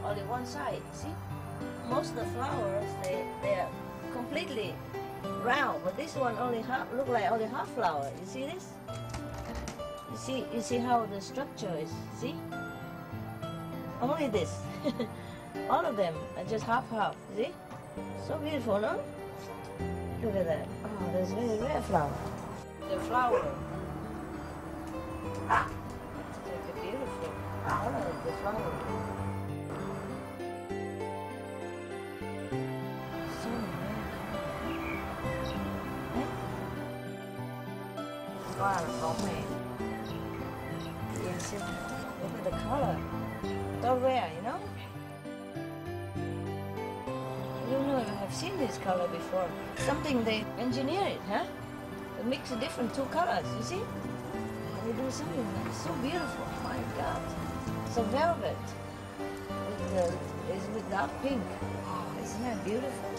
Only one side, see? Most of the flowers, they're completely round, but this one only look like only half flower. You see this? You see how the structure is, see? Only this. All of them are just half, see? So beautiful, no? Look at that. Oh, there's very rare flower. The flower. It's a beautiful color of the flower. So rare color. Wow, homemade. Yes, look at the color. So rare, you know? I don't know if I have seen this color before. Something they engineer it, huh? They mix different two colors, you see? And they do something that's so beautiful. Oh my God. It's a velvet. It's with dark pink. Oh, isn't that beautiful?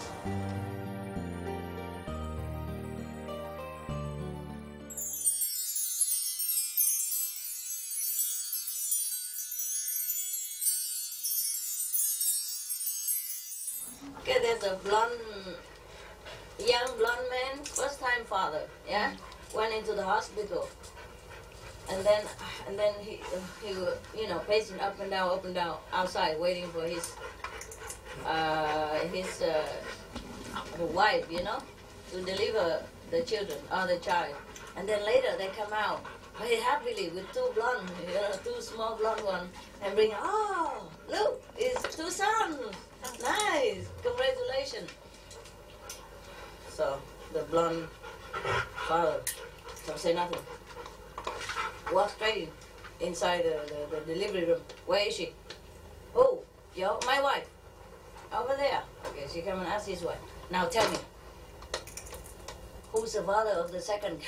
Okay, there's a young blonde man, first time father, yeah, went into the hospital, and then he you know, pacing up and down outside, waiting for his wife, you know, to deliver the children or the child, and then later they come out very happily with two blonde, you know, two small blonde ones, and bring, oh, look, it's two sons. Nice, congratulations. So the blonde father don't say nothing. Walk straight inside the delivery room. Where is she? Oh, my wife. Over there. Okay, she come and ask his wife. Now tell me, who's the father of the second?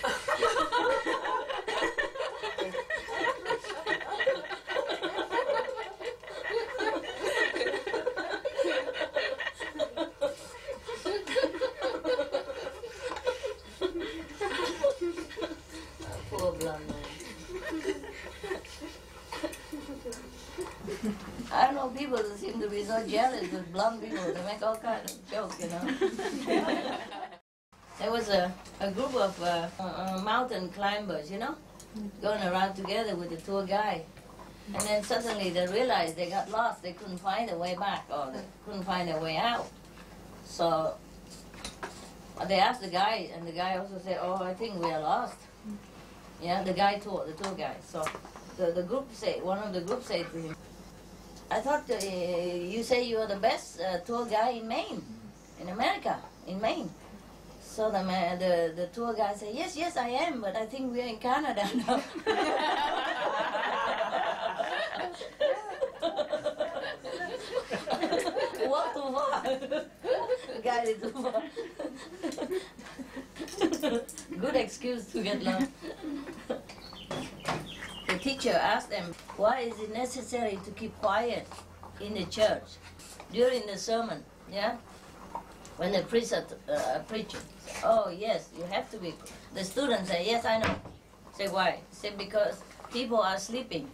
Poor blonde man. I don't know, people seem to be so jealous with blonde people. They make all kinds of jokes, you know. There was a group of mountain climbers, you know, going around together with the tour guide. And then suddenly they realized they got lost. They couldn't find their way back, or they couldn't find their way out. So they asked the guide, and the guy also said, oh, I think we are lost. Yeah, the guy told, the tour guide. So the group said, one of the group said to him, I thought you say you are the best tour guide in Maine, in America, in Maine. So the tour guide said, yes, I am, but I think we're in Canada now. Walk too far. The guy is too far. Good excuse to get lost. The teacher asked them, why is it necessary to keep quiet in the church during the sermon? Yeah, when the priests are preaching. Oh yes, you have to be. The students say, yes, I know. Say why? Say because people are sleeping.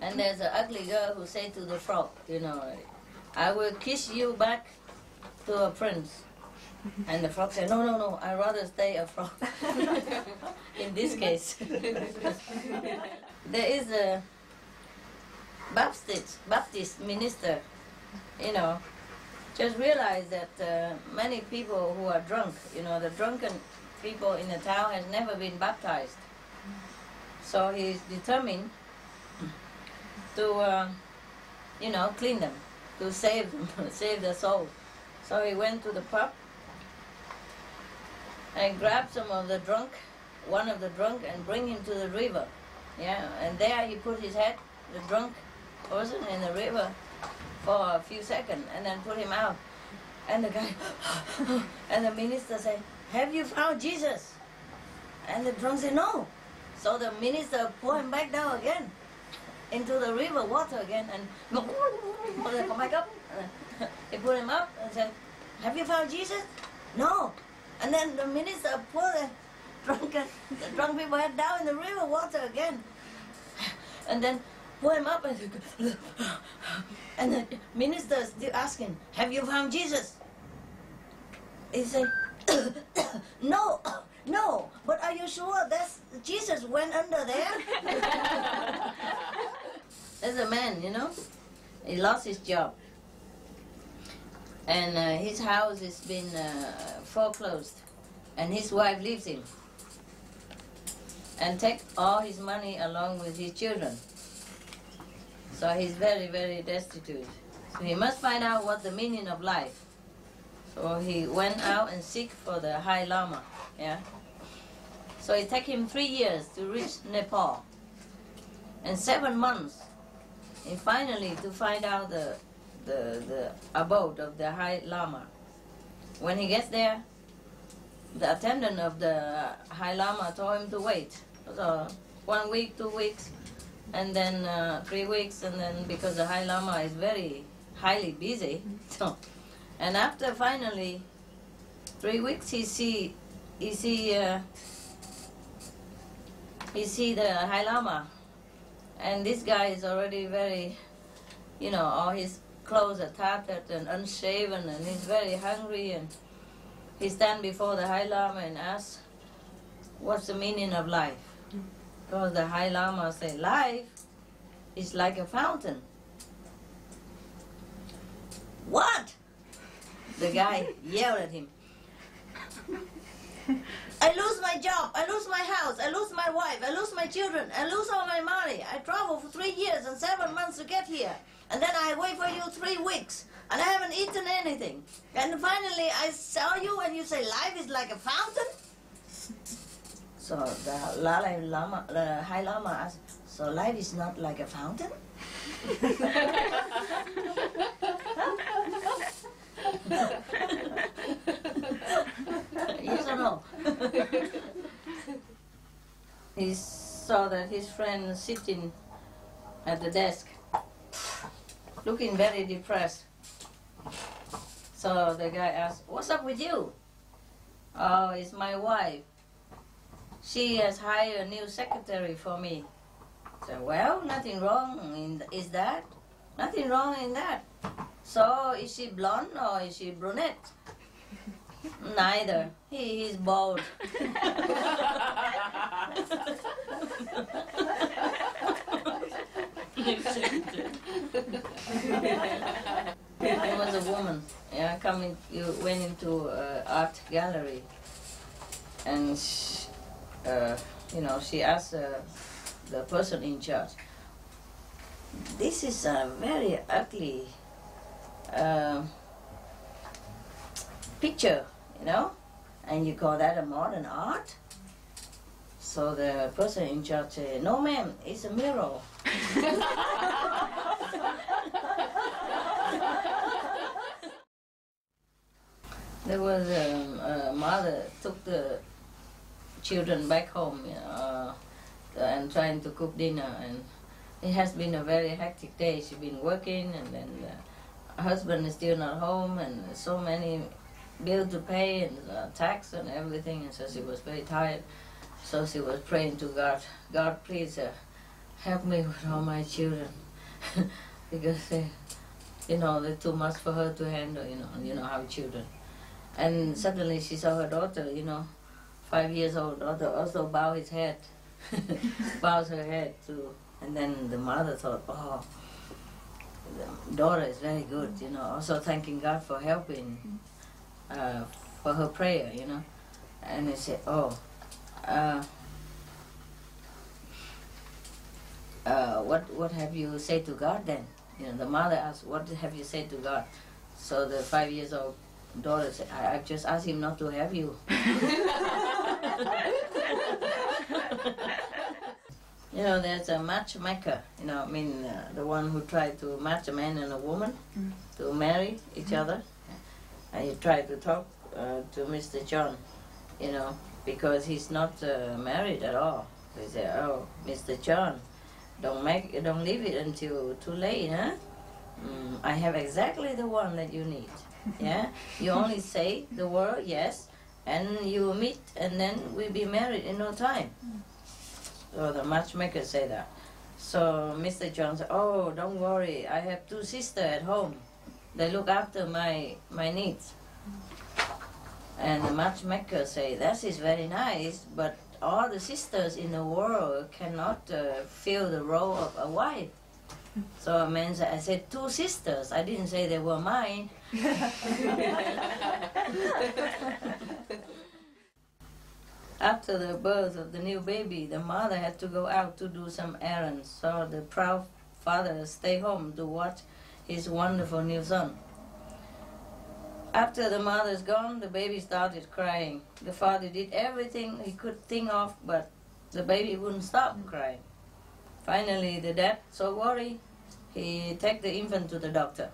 And there's an ugly girl who said to the frog, you know, I will kiss you back to a prince. And the frog said, no, I'd rather stay a frog. In this case. There is a Baptist minister, you know, just realized that many people who are drunk, you know, the drunken people in the town has never been baptized. So he's determined to, you know, clean them, to save them, save their souls. So he went to the pub and grabbed some of the drunk, one of the drunk, and bring him to the river. Yeah, and there he put his head, the drunk person, in the river for a few seconds, and then put him out. And the guy, and the minister said, have you found Jesus? And the drunk said, no. So the minister put him back down again into the river water again, and come back up. They put him up and said, "Have you found Jesus?" "No." And then the minister put the drunk people head down in the river water again. And then pull him up and the minister still asking, "Have you found Jesus?" He said, "No, no, but are you sure that's Jesus went under there?" There's a man, you know, he lost his job. And his house has been foreclosed. And his wife leaves him. And take all his money along with his children. So he's very, very destitute. So he must find out what the meaning of life. So he went out and seek for the High Lama. Yeah. So it took him 3 years to reach Nepal. And 7 months, and finally to find out the abode of the High Lama. When he gets there, the attendant of the High Lama told him to wait. So 1 week, 2 weeks, and then 3 weeks, and then because the High Lama is very highly busy, so, and after finally 3 weeks, he see the High Lama, and this guy is already very, you know, all his clothes are tattered and unshaven, and he's very hungry, and he stands before the High Lama and asks, "What's the meaning of life?" Because the High Lama said, "Life is like a fountain." "What?" The guy yelled at him. "I lose my job, I lose my house, I lose my wife, I lose my children, I lose all my money. I travel for 3 years and 7 months to get here. And then I wait for you 3 weeks, and I haven't eaten anything. And finally I saw you and you say life is like a fountain?" So the High Lama asked, "So life is not like a fountain?" Yes or no? He saw that his friend sitting at the desk, looking very depressed. So the guy asked, "What's up with you?" "Oh, it's my wife. She has hired a new secretary for me." So, "Well, nothing wrong is that? Nothing wrong in that. So, is she blonde or is she brunette?" "Neither. He's bald." There was a woman, yeah, went into an art gallery, and you know, she asked the person in charge, "This is a very ugly picture, you know, and you call that a modern art?" So the person in charge said, "No, ma'am, it's a mural." There was a mother took the children back home, and trying to cook dinner, and it has been a very hectic day. She's been working, and then the husband is still not home, and so many bills to pay, and tax and everything, and so she was very tired. So she was praying to God, "God, please help me with all my children," because you know, they're too much for her to handle. You know how children. And suddenly she saw her daughter, you know, 5 years old daughter, also bow his head, bows her head too. And then the mother thought, "Oh, the daughter is very good, you know," also thanking God for helping, for her prayer, you know. And they said, "Oh, what have you said to God then?" You know, the mother asked, "What have you said to God?" So the 5 years old daughter said, I've just asked him not to have you." You know, there's a matchmaker, you know, I mean, the one who tried to match a man and a woman to marry each other. And he tried to talk to Mr. John, you know, because he's not married at all. He said, "Oh, Mr. John, don't leave it until too late, huh? I have exactly the one that you need. Yeah, you only say the word yes, and you meet, and then we'll be married in no time. So the matchmaker said that. So Mr. John said, oh, don't worry, I have 2 sisters at home. They look after my needs. And the matchmaker said, that is very nice, but all the sisters in the world cannot fill the role of a wife. So a man said, I said 2 sisters. I didn't say they were mine. After the birth of the new baby, the mother had to go out to do some errands. So the proud father stayed home to watch his wonderful new son. After the mother's gone, the baby started crying. The father did everything he could think of, but the baby wouldn't stop crying. Finally, the dad, so worried, he took the infant to the doctor.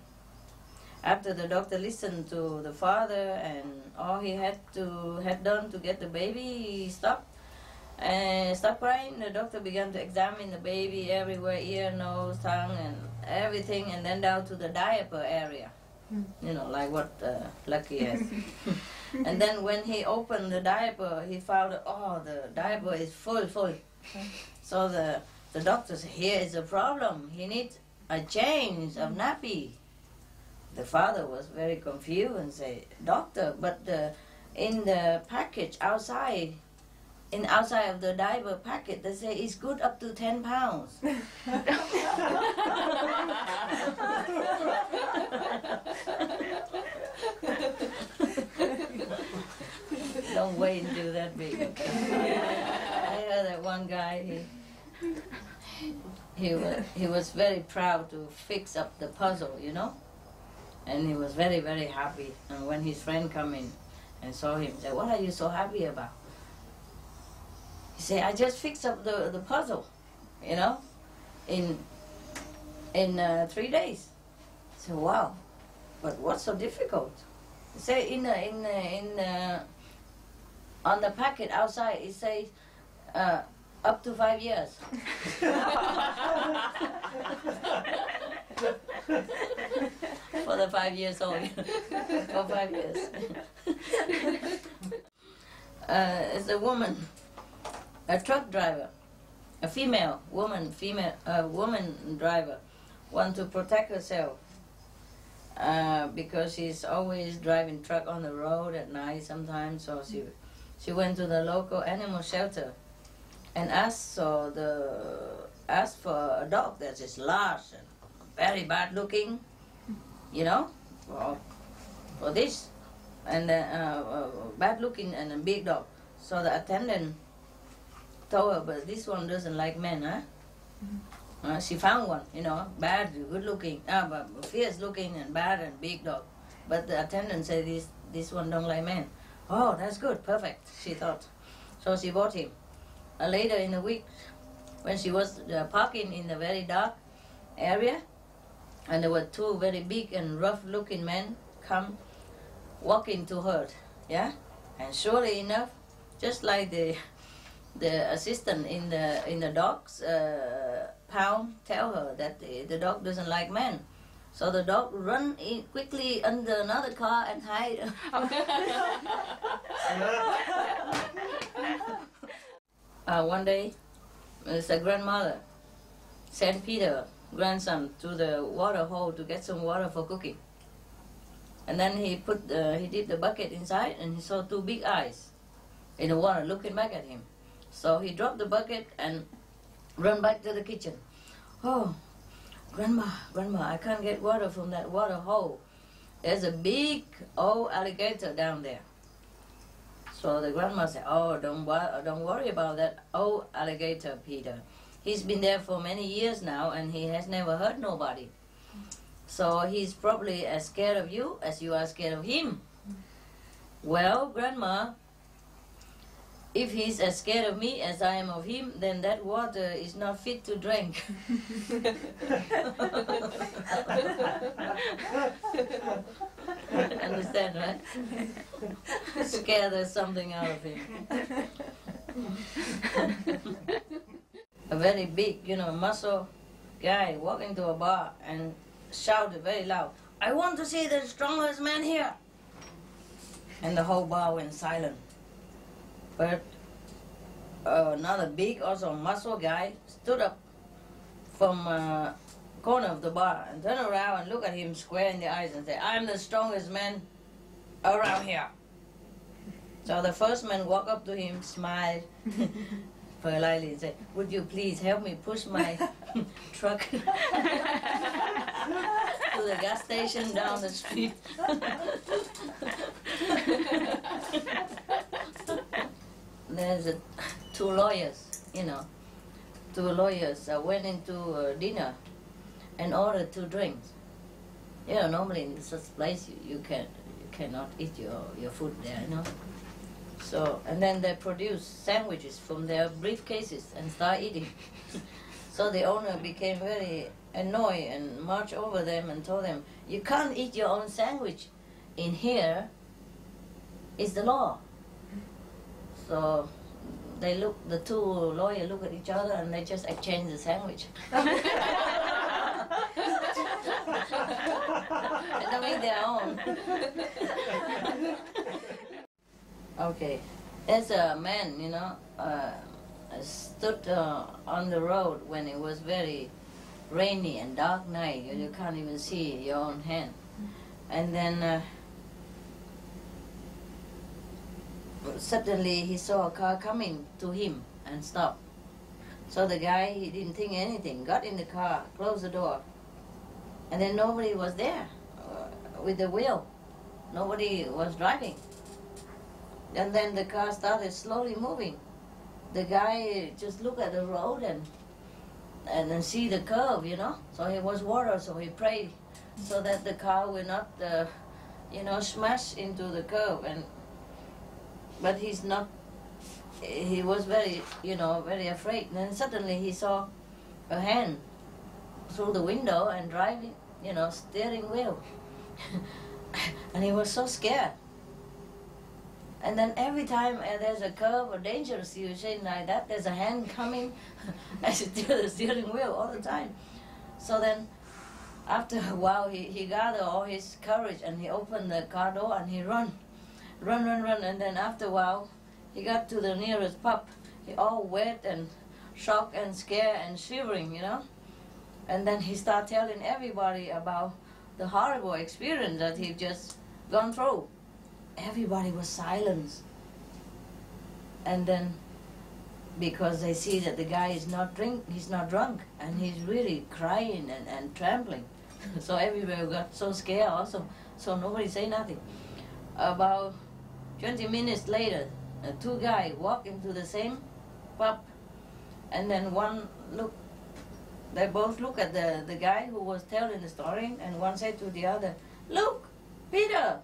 After the doctor listened to the father and all he had done to get the baby stopped crying, the doctor began to examine the baby everywhere, ear, nose, tongue, and everything, and then down to the diaper area. You know, like what Lucky has. And then when he opened the diaper, he found, the diaper is full. So the doctor said, here is a problem. He needs a change of nappy. The father was very confused and said, doctor, but in the package outside of the diaper packet, they say it's good up to 10 pounds. Don't wait until that big. I heard that one guy, he was very proud to fix up the puzzle, you know, and he was very, very happy. And when his friend come in and saw him, said, what are you so happy about? He said, I just fixed up the puzzle, you know, in 3 days. I said, wow, but what's so difficult? He said, on the packet outside, it says up to 5 years. For the 5 years old. For 5 years. It's a woman, a truck driver, a woman driver, want to protect herself because she's always driving truck on the road at night sometimes. So she went to the local animal shelter and asked for a dog that is large and very bad looking, you know, for this, and bad looking and a big dog. So the attendant told her, but this one doesn't like men, huh? She found one, you know, bad, good looking, but fierce looking and bad and big dog. But the attendant said this one don't like men. Oh, that's good, perfect, she thought. So she bought him. Later in the week, when she was parking in a very dark area, and there were 2 very big and rough-looking men come walking to her, yeah. And surely enough, just like the assistant in the dog's pound tell her that the dog doesn't like men. So the dog run in quickly under another car and hide. One day, a grandmother sent Peter, grandson, to the water hole to get some water for cooking. And then he dipped the bucket inside, and he saw 2 big eyes in the water looking back at him. So he dropped the bucket and ran back to the kitchen. Oh, Grandma, I can't get water from that water hole. There's a big old alligator down there. So the grandma said, oh, don't worry about that old alligator, Peter. He's been there for many years now, and he has never hurt nobody. So he's probably as scared of you as you are scared of him. Well, Grandma, if he's as scared of me as I am of him, then that water is not fit to drink. Understand, right? Scare the something out of him. A very big, muscle guy walking to a bar, and shouted very loud, "I want to see the strongest man here." And the whole bar went silent. But another big, also muscle guy stood up from corner of the bar and turned around and looked at him square in the eyes and said, "I'm the strongest man around here." So the first man walked up to him, smiled politely and said, "Would you please help me push my truck to the gas station down the street?" There's two lawyers, two lawyers went into dinner and ordered 2 drinks. Normally in such place you cannot eat your food there, So, and then they produced sandwiches from their briefcases and start eating. So the owner became very annoyed and marched over them and told them, "You can't eat your own sandwich. In here is the law." So the 2 lawyers look at each other and they just exchange the sandwich. And they make their own. Okay, there's a man, stood on the road when it was very rainy and dark night. You can't even see your own hand. And then suddenly he saw a car coming to him and stopped. So the guy, he didn't think anything, got in the car, closed the door, and then nobody was there with the wheel. Nobody was driving. And then the car started slowly moving. The guy just looked at the road and then see the curve, So it was water, so he prayed so that the car will not, smash into the curve. But he's not. He was very, very afraid. And then suddenly he saw a hand through the window and driving, steering wheel. And he was so scared. And then every time there's a curve or dangerous situation like that, there's a hand coming and steer the steering wheel all the time. So then after a while, he gathered all his courage and he opened the car door and he run. And then after a while, he got to the nearest pub. He all wet and shocked and scared and shivering, And then he started telling everybody about the horrible experience that he'd just gone through. Everybody was silent. And then, because they see that the guy is he's not drunk, and he's really crying and trembling. So everybody got so scared also, so nobody say nothing. About 20 minutes later, 2 guys walk into the same pub, and then they both look at the guy who was telling the story, and one said to the other, "Look, Peter,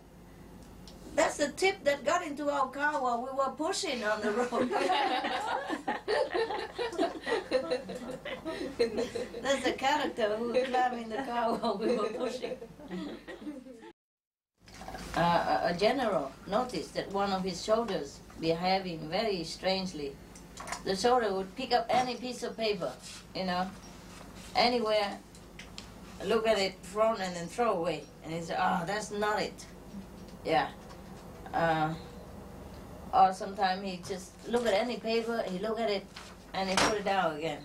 that's the tip that got into our car while we were pushing on the road." That's the character who climbed in the car while we were pushing. A general noticed that one of his soldiers behaving very strangely. The soldier would pick up any piece of paper, anywhere, look at it, front, and then throw away. And he said, "Oh, that's not it." Yeah. Or sometimes he just look at any paper, he look at it, and he put it down again.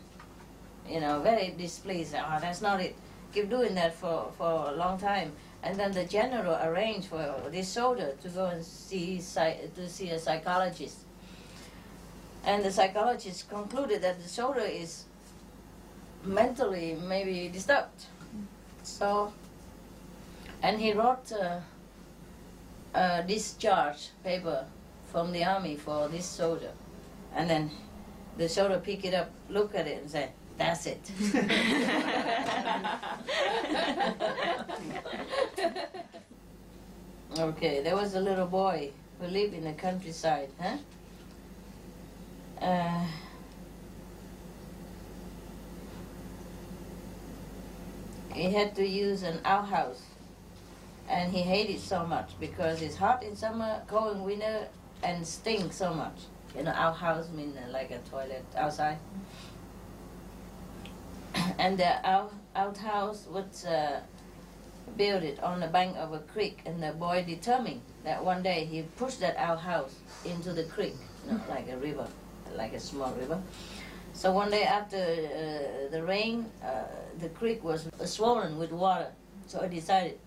Very displeased. "Oh, that's not it." Keep doing that for a long time. And then the general arranged for this soldier to go and see a psychologist. And the psychologist concluded that the soldier is mentally maybe disturbed. So, and he wrote a discharge paper from the army for this soldier. And then the soldier picked it up, looked at it and said, "That's it." Okay, there was a little boy who lived in the countryside, he had to use an outhouse, and he hated so much because it's hot in summer, cold in winter, and stinks so much. Outhouse means like a toilet outside. And the outhouse was built it on the bank of a creek, and the boy determined that one day he pushed that outhouse into the creek, like a river, like a small river. So one day after the rain, the creek was swollen with water. So he decided,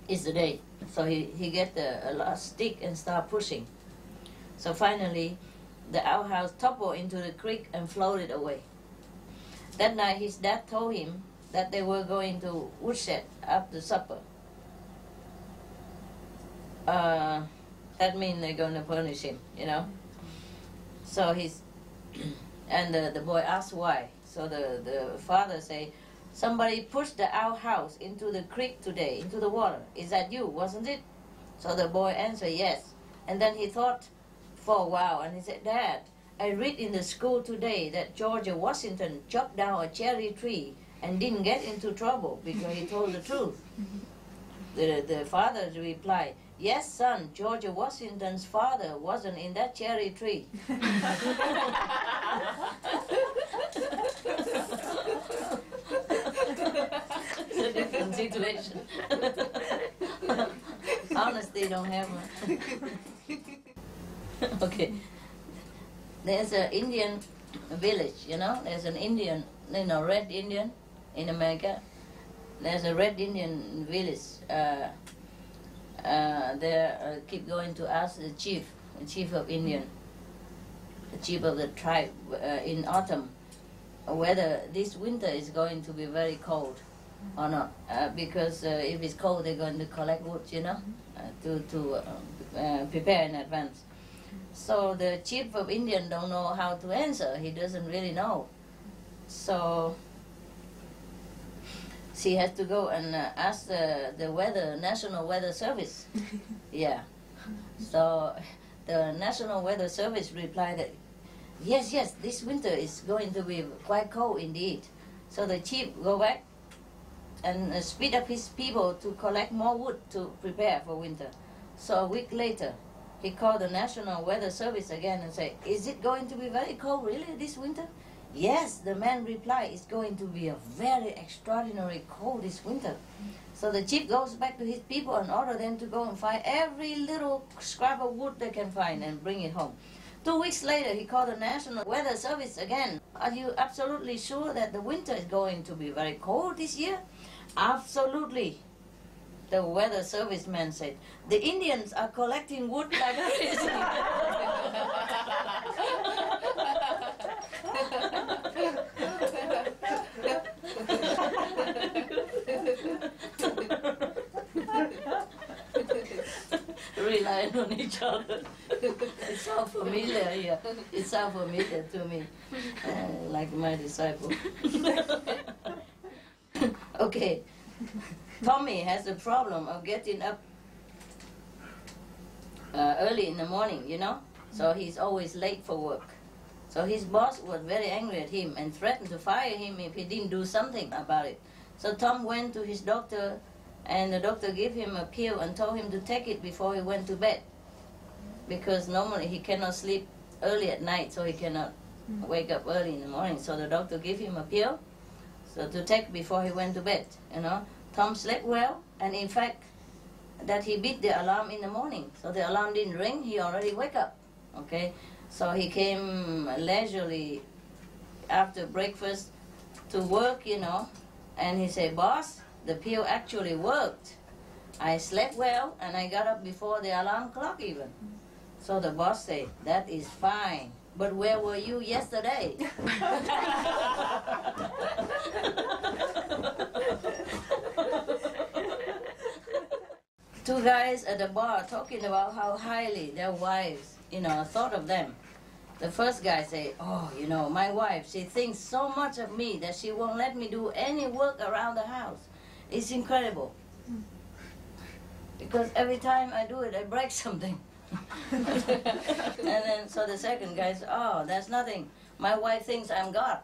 it's the day. So he get a last stick and start pushing. So finally, the outhouse toppled into the creek and floated away. That night, his dad told him that they were going to woodshed after supper. That means they're going to punish him, So and the boy asked why. So the father say, somebody pushed the outhouse into the creek today, into the water. Is that you, wasn't it? So the boy answered, yes. And then he thought for a while, and he said, Dad, I read in the school today that George Washington chopped down a cherry tree and didn't get into trouble because he told the truth. The father replied, yes, son, George Washington's father wasn't in that cherry tree. It's a different situation. Honesty don't have one. Okay. There's an Indian village, There's an Indian, red Indian in America. There's a red Indian village. They keep going to ask the chief of Indian, the chief of the tribe in autumn, whether this winter is going to be very cold or not. Because if it's cold, they're going to collect wood, to prepare in advance. So the chief of Indian don't know how to answer. He doesn't really know. So she has to go and ask the National Weather Service. Yeah. So the National Weather Service replied that, yes, this winter is going to be quite cold indeed. So the chief go back and speed up his people to collect more wood to prepare for winter. So a week later, he called the National Weather Service again and said, is it going to be very cold really this winter? Yes, the man replied, it's going to be a very extraordinary cold this winter. So the chief goes back to his people and order them to go and find every little scrap of wood they can find and bring it home. 2 weeks later, he called the National Weather Service again. Are you absolutely sure that the winter is going to be very cold this year? Absolutely. The weather service man said, the Indians are collecting wood like crazy. Relying on each other. It sounds familiar here. It sounds familiar to me, like my disciple. Okay. Tommy has the problem of getting up early in the morning, So he's always late for work. So his boss was very angry at him and threatened to fire him if he didn't do something about it. So Tom went to his doctor, and the doctor gave him a pill and told him to take it before he went to bed. Because normally he cannot sleep early at night, so he cannot wake up early in the morning. So the doctor gave him a pill to take before he went to bed, Tom slept well, and in fact, that he beat the alarm in the morning. So the alarm didn't ring, he already wake up, okay? So he came leisurely after breakfast to work, and he said, boss, the pill actually worked. I slept well, and I got up before the alarm clock even. So the boss said, that is fine, but where were you yesterday? Two guys at the bar talking about how highly their wives, thought of them. The first guy said, oh, my wife, she thinks so much of me that she won't let me do any work around the house. It's incredible. Because every time I do it, I break something. And then, so the second guy said, oh, that's nothing. My wife thinks I'm God.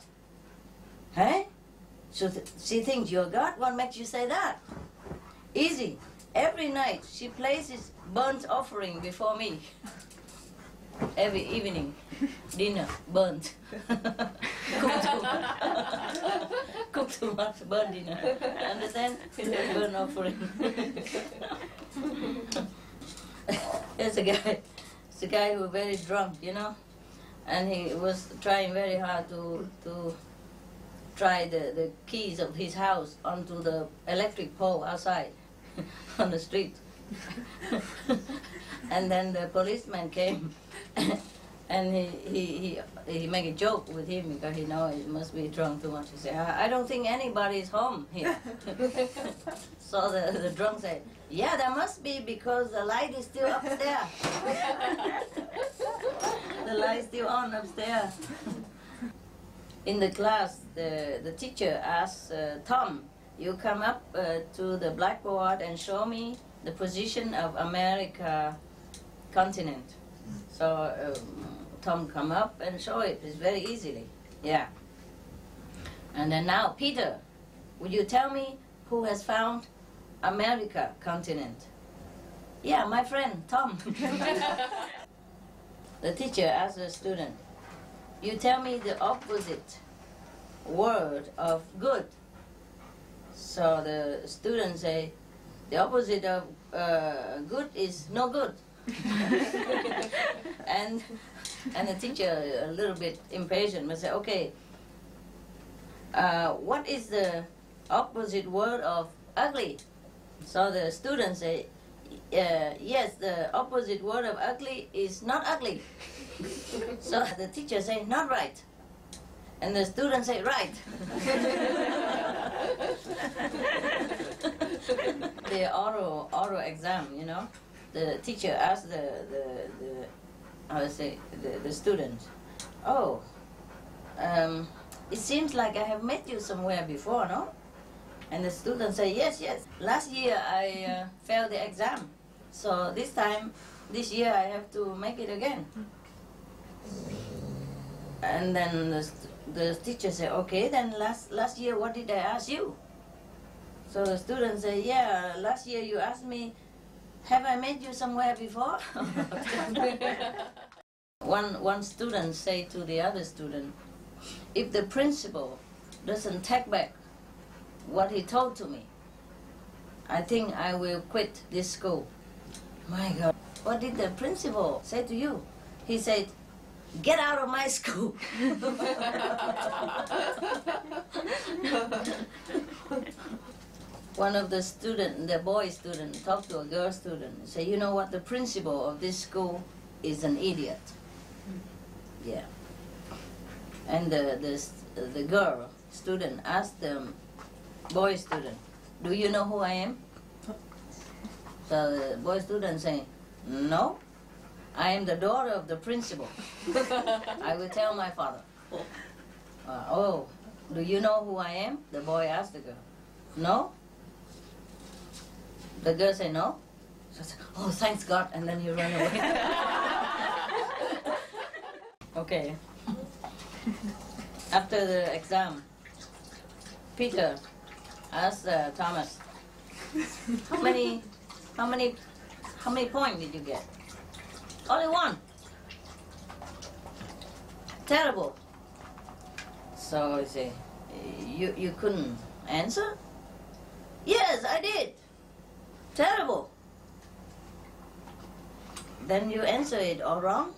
Hey? So she thinks you're God? What makes you say that? Easy. Every night she places burnt offering before me. Every evening, dinner, burnt. cook too much, burn dinner. Understand? Burn offering. There's a guy who was very drunk, you know, and he was trying very hard to try the keys of his house onto the electric pole outside on the street. And then the policeman came and he made a joke with him because he know he must be drunk too much. He said, I don't think anybody is home here. So the drunk said, yeah, there must be because the light is still upstairs. The light is still on upstairs. In the class, the teacher asked Tom, you come up to the blackboard and show me the position of America continent. So Tom come up and show it. It's very easily. Yeah. And then now, Peter, would you tell me who has found America continent? Yeah, my friend, Tom. The teacher asked the student, you tell me the opposite word of good. So the student say, the opposite of good is no good. and the teacher, a little bit impatient, will say, okay, what is the opposite word of ugly? So the student say, yes, the opposite word of ugly is not ugly. So the teacher say, not right. And the student say, right. The oral exam, you know, the teacher asked the student, oh, it seems like I have met you somewhere before, no? And the student say, yes, last year I failed the exam, so this year I have to make it again. And then the teacher said, okay, then last year what did I ask you? So the student said, yeah, last year you asked me, have I met you somewhere before? One student said to the other student, if the principal doesn't take back what he told to me, I think I will quit this school. My God, what did the principal say to you? He said, get out of my school. One of the boy student, talked to a girl student, say, you know what, the principal of this school is an idiot. Yeah. And the girl student asked the boy student, do you know who I am? So the boy student saying, no, I am the daughter of the principal. I will tell my father. Oh, do you know who I am? The boy asked the girl. No? The girl said no. So said, oh, thanks God, and then he ran away. Okay. After the exam, Peter asked Thomas, how many points did you get? Only one. Terrible. So he said, you couldn't answer? Yes, I did. Terrible. Then you answer it all wrong?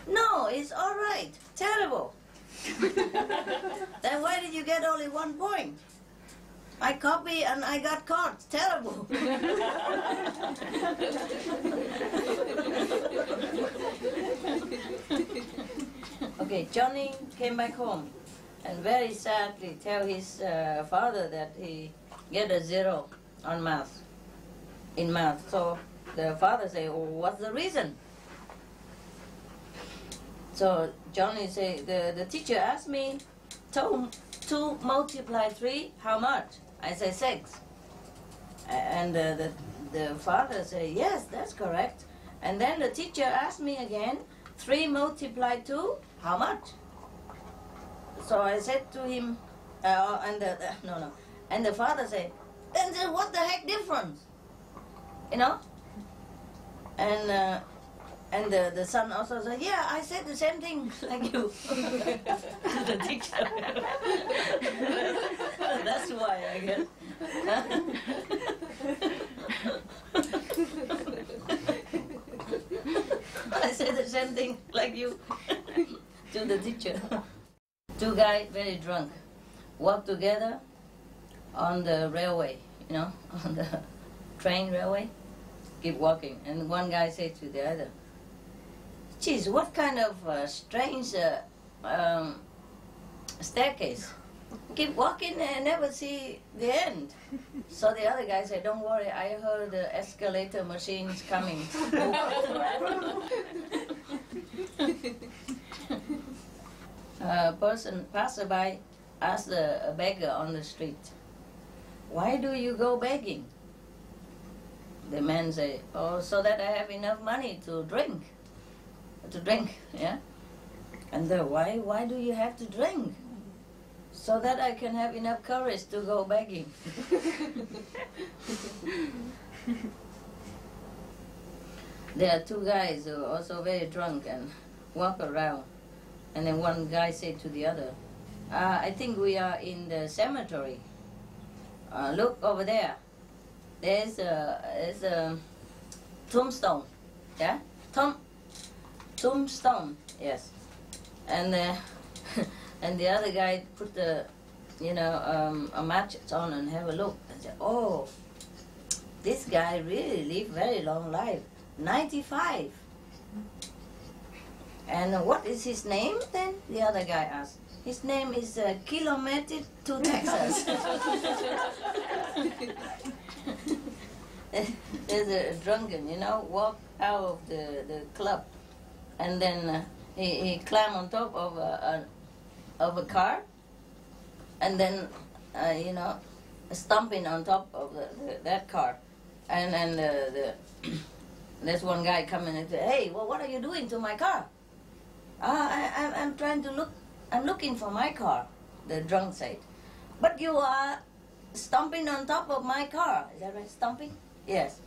No, it's all right. Terrible. Then why did you get only 1 point? I copied and I got caught. Terrible. Okay, Johnny came back home and very sadly tell his father that he get a 0 on math, in math. So the father say, oh, what's the reason? So Johnny say, the teacher asked me, 2 multiply 3, how much? I say 6. And the father say, yes, that's correct. And then the teacher asked me again, 3 multiply 2, how much? So I said to him, and the father said, then what the heck difference? You know? And And the son also said, yeah, I said the same thing like you to the teacher. That's why I guess. I said the same thing like you to the teacher. Two guys very drunk walk together on the railway, you know, on the train railway, keep walking. And one guy said to the other, geez, what kind of strange staircase. Keep walking and never see the end. So the other guy said, don't worry, I heard the escalator machines coming. A passerby asked a beggar on the street, why do you go begging? The man said, oh, so that I have enough money to drink. Yeah? And why do you have to drink? So that I can have enough courage to go begging. There are two guys who are also very drunk and walk around. And then one guy said to the other, I think we are in the cemetery. Look over there. There's a tombstone. Yeah? Tombstone, yes. And and the other guy put a match on and have a look and said, oh, this guy really lived very long life, 95. And what is his name then? The other guy asked. His name is Kilometer to Texas. There's a drunken, walk out of the club, and then he climbed on top of a car, and then stomping on top of that car, and then there's one guy coming and say, hey, well, what are you doing to my car? I'm trying to look. I'm looking for my car. The drunk said, but you are stomping on top of my car. Is that right? Stomping? Yes.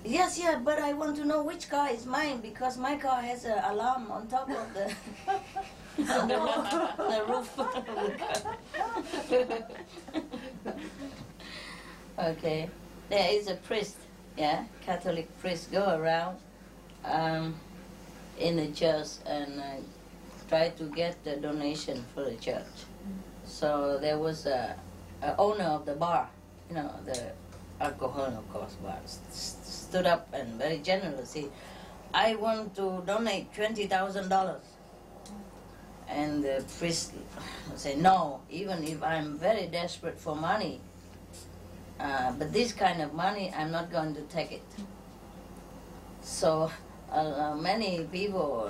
Yes, yeah, but I want to know which car is mine because my car has an alarm on top of the the roof of the car. Okay. There is a priest, yeah, Catholic priest, go around in the church and try to get the donation for the church. So there was a owner of the bar, the alcohol, of course, bar, stood up and very generously, I want to donate $20,000. And the priest said, no, even if I'm very desperate for money, but this kind of money, I'm not going to take it. So many people,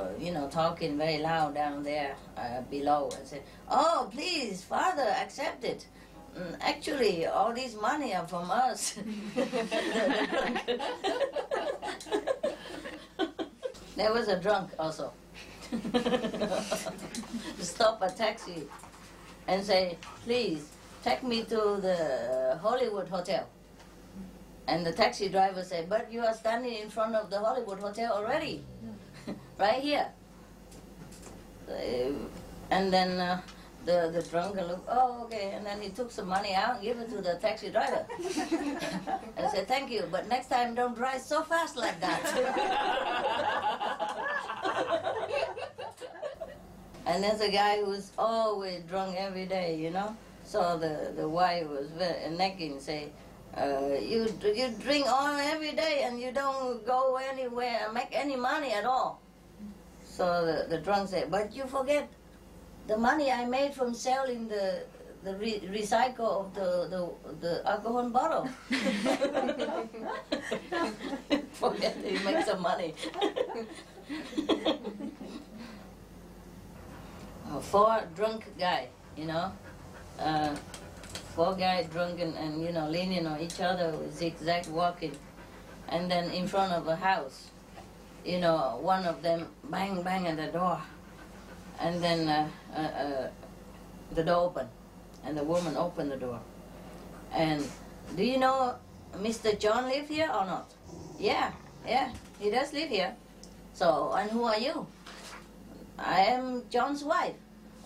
talking very loud down there below and said, oh, please, Father, accept it. Actually, all this money are from us. There was a drunk also. Stop a taxi and say, please, take me to the Hollywood Hotel. And the taxi driver said, but you are standing in front of the Hollywood Hotel already, right here. And then the drunken looked, oh, okay, and then he took some money out and gave it to the taxi driver. And said, thank you, but next time don't drive so fast like that. And there's a guy who's always drunk every day, So the wife was very nagging, say, you drink all every day and you don't go anywhere and make any money at all. So the drunk said, but you forget the money I made from selling the recycle of the alcohol bottle. Forget he makes some money. Four drunk guy, four guys drunk and leaning on each other, zigzag walking, and then in front of a house, one of them bang at the door, and then the door opened, and the woman opened the door, and do you know Mr. John live here or not? Yeah, he does live here. So, and who are you? I am John's wife.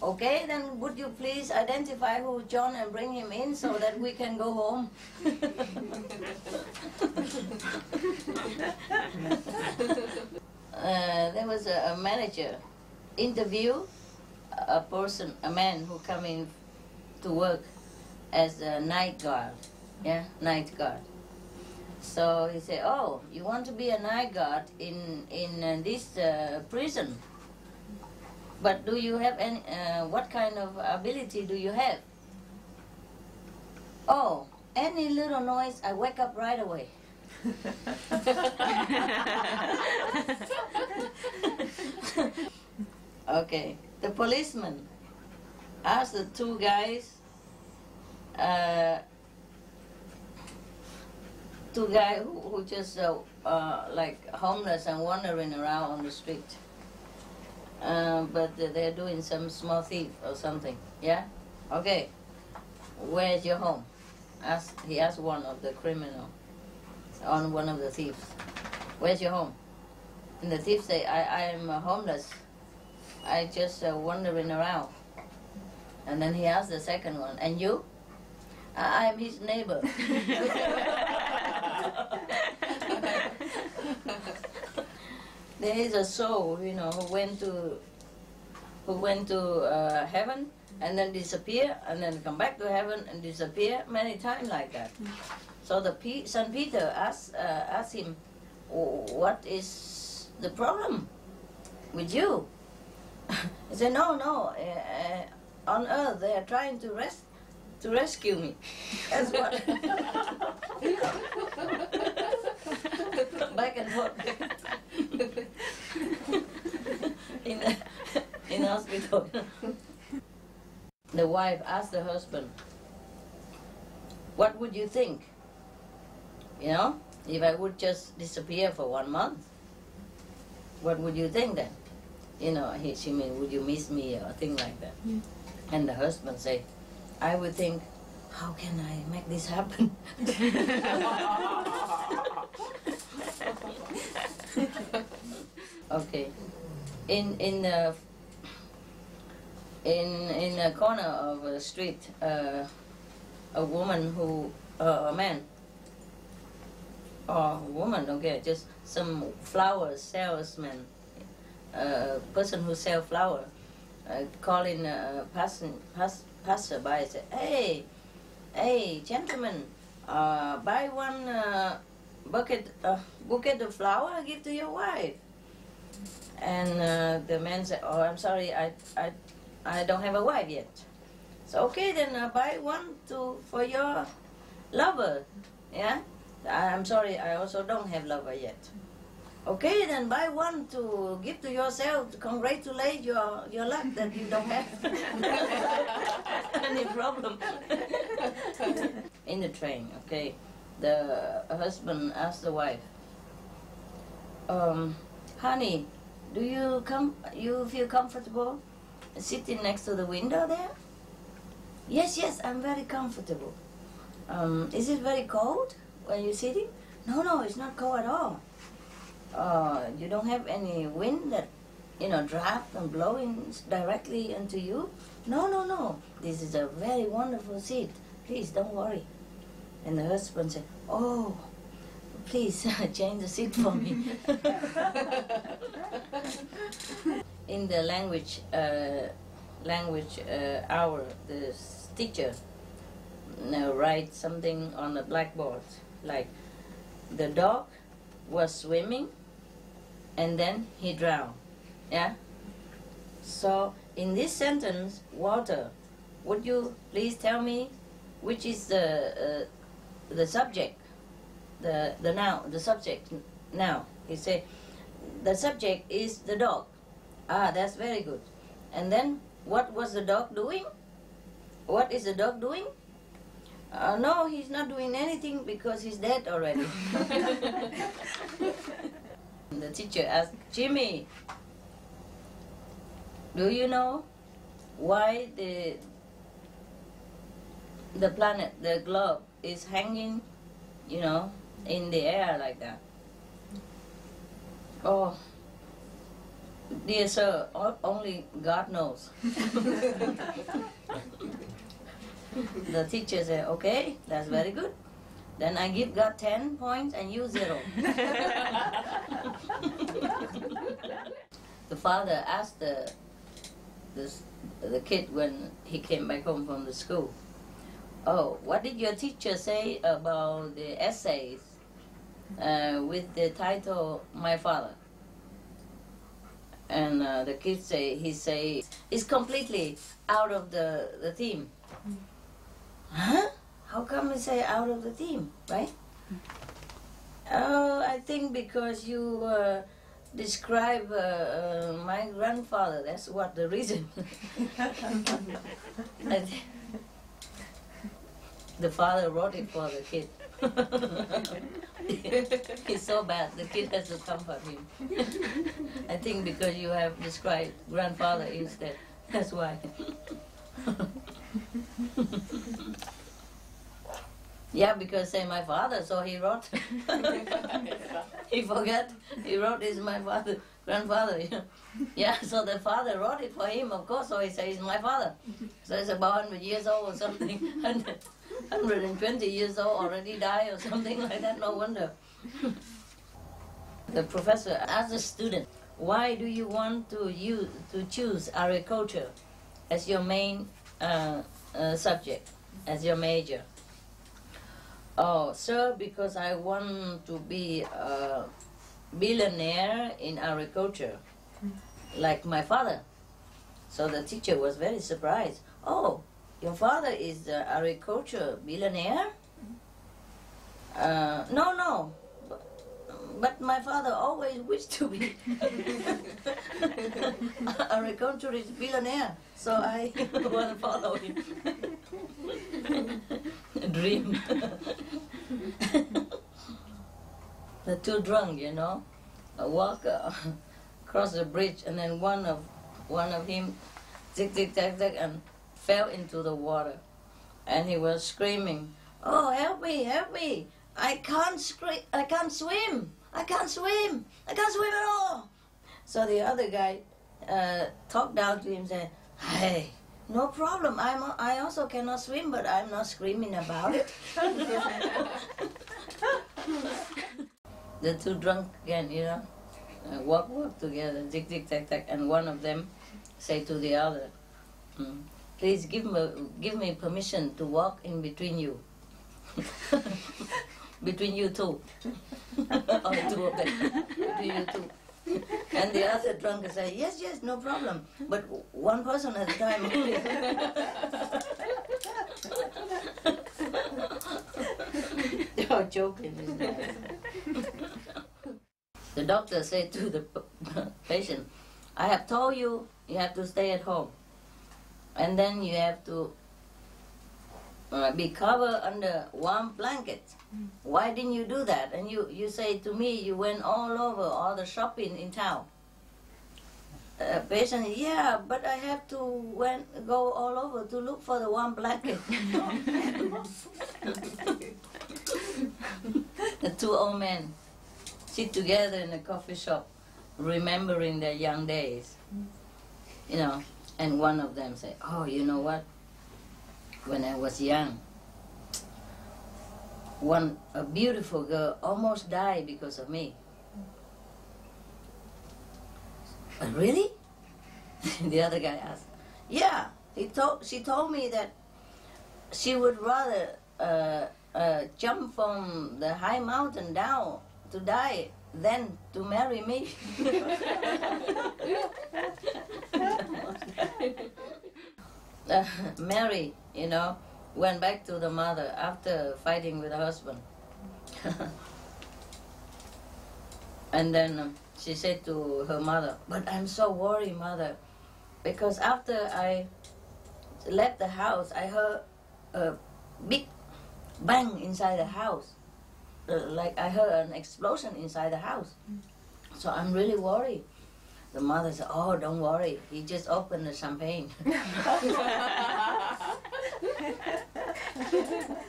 Okay, then would you please identify who John and bring him in so that we can go home? There was a manager interview a person, a man who come in to work as a night guard, night guard. So he said, "Oh, you want to be a night guard in this prison? But do you have any? What kind of ability do you have?" "Oh, any little noise, I wake up right away." Okay, the policeman asked the two guys, who just like homeless and wandering around on the street, but they're doing some small thief or something. Yeah, okay. Where's your home? He asked one of the criminal, on one of the thieves. Where's your home? And the thief say, I am homeless. I just wandering around. And then he asked the second one, and you? I am his neighbor. There is a soul, who went to heaven and then disappear and then come back to heaven and disappear many times like that. So the Saint Peter asked him, "What is the problem with you?" He said, "No. On earth they are trying to rescue me." That's what. Back and forth. in hospital. The wife asked the husband, "What would you think? If I would just disappear for 1 month, what would you think then? She mean, would you miss me or thing like that?" Mm. And the husband say, "I would think, how can I make this happen?" Okay, in a corner of a street, a man, or woman, okay, just some flower salesman, person who sell flower, calling passerby, say, hey, gentlemen, buy one bouquet of flower, give to your wife." And the man said, "Oh, I'm sorry, I don't have a wife yet." So okay, then buy one for your lover. Yeah, I'm sorry, I also don't have lover yet. Okay, then buy one to give to yourself to congratulate your luck that you don't have any problem. In the train, okay, the husband asked the wife, "Honey, do you feel comfortable sitting next to the window there?" Yes, I'm very comfortable." Is it very cold when you're sitting?" No, it's not cold at all." You don't have any wind that, draft and blowing directly into you?" No. This is a very wonderful seat. Please, don't worry." And the husband said, "Oh, please change the seat for me." In the language hour, the teacher writes something on the blackboard, like, "The dog was swimming and then he drowned." Yeah? So in this sentence, water, would you please tell me which is the subject, the noun, the subject now? He said, "The subject is the dog." Ah, that's very good. And then, what was the dog doing? What is the dog doing? No, he's not doing anything because he's dead already. The teacher asked, "Jimmy, do you know why the planet, the globe, is hanging, in the air like that?" "Oh, Dear sir, only God knows. The teacher said, okay, that's very good. Then I give God 10 points and you 0. The father asked the kid when he came back home from the school, oh, what did your teacher say about the essays with the title, My Father? And the kid he say, it's completely out of the theme. Huh? How come you say out of the theme, right? Oh, I think because you describe my grandfather. That's what the reason. The father wrote it for the kid. He's so bad, the kid has to comfort him. I think because you have described grandfather instead. That's why. Yeah, because say my father, so he wrote. He forgot. He wrote is my father, grandfather. Yeah, so the father wrote it for him, of course. So he says my father. So it's about 100 years old or something. 120 years old, already died or something like that. No wonder. The professor asked the student, "Why do you want to choose agriculture as your main subject, as your major?" Oh, sir, because I want to be a billionaire in agriculture, like my father. So the teacher was very surprised. Oh, your father is the agriculture billionaire? No. But my father always wished to be agriculturist billionaire, so I want to follow him. Dream. The two drunk, walk across the bridge, and then one of him zig zig zag zag and fell into the water, and he was screaming, "Oh, help me! I can't swim! I can't swim at all!" So the other guy talked down to him and said, "Hey, no problem. I also cannot swim, but I'm not screaming about it." The two drunk again, walk together, zig zig zag zag, and one of them say to the other, "Please give me permission to walk in between you." Between you two. Only two of them. Between you two. And the other drunk say, yes, no problem. But one person at a time only. You're joking, isn't it? The doctor said to the patient, "I have told you have to stay at home. And then you have to be covered under warm blankets. Why didn't you do that? And you say to me you went all over all the shopping in town." Patient, yeah, but I have to go all over to look for the warm blanket. The two old men sit together in a coffee shop, remembering their young days, and one of them say, "Oh, you know what? When I was young, a beautiful girl almost died because of me." "Really?" The other guy asked. "Yeah, she told me that she would rather jump from the high mountain down to die than to marry me." Mary, went back to the mother after fighting with her husband. And then she said to her mother, "But I'm so worried, mother, because after I left the house, I heard a big bang inside the house. Like I heard an explosion inside the house. So I'm really worried." The mother said, "Oh, don't worry. He just opened the champagne."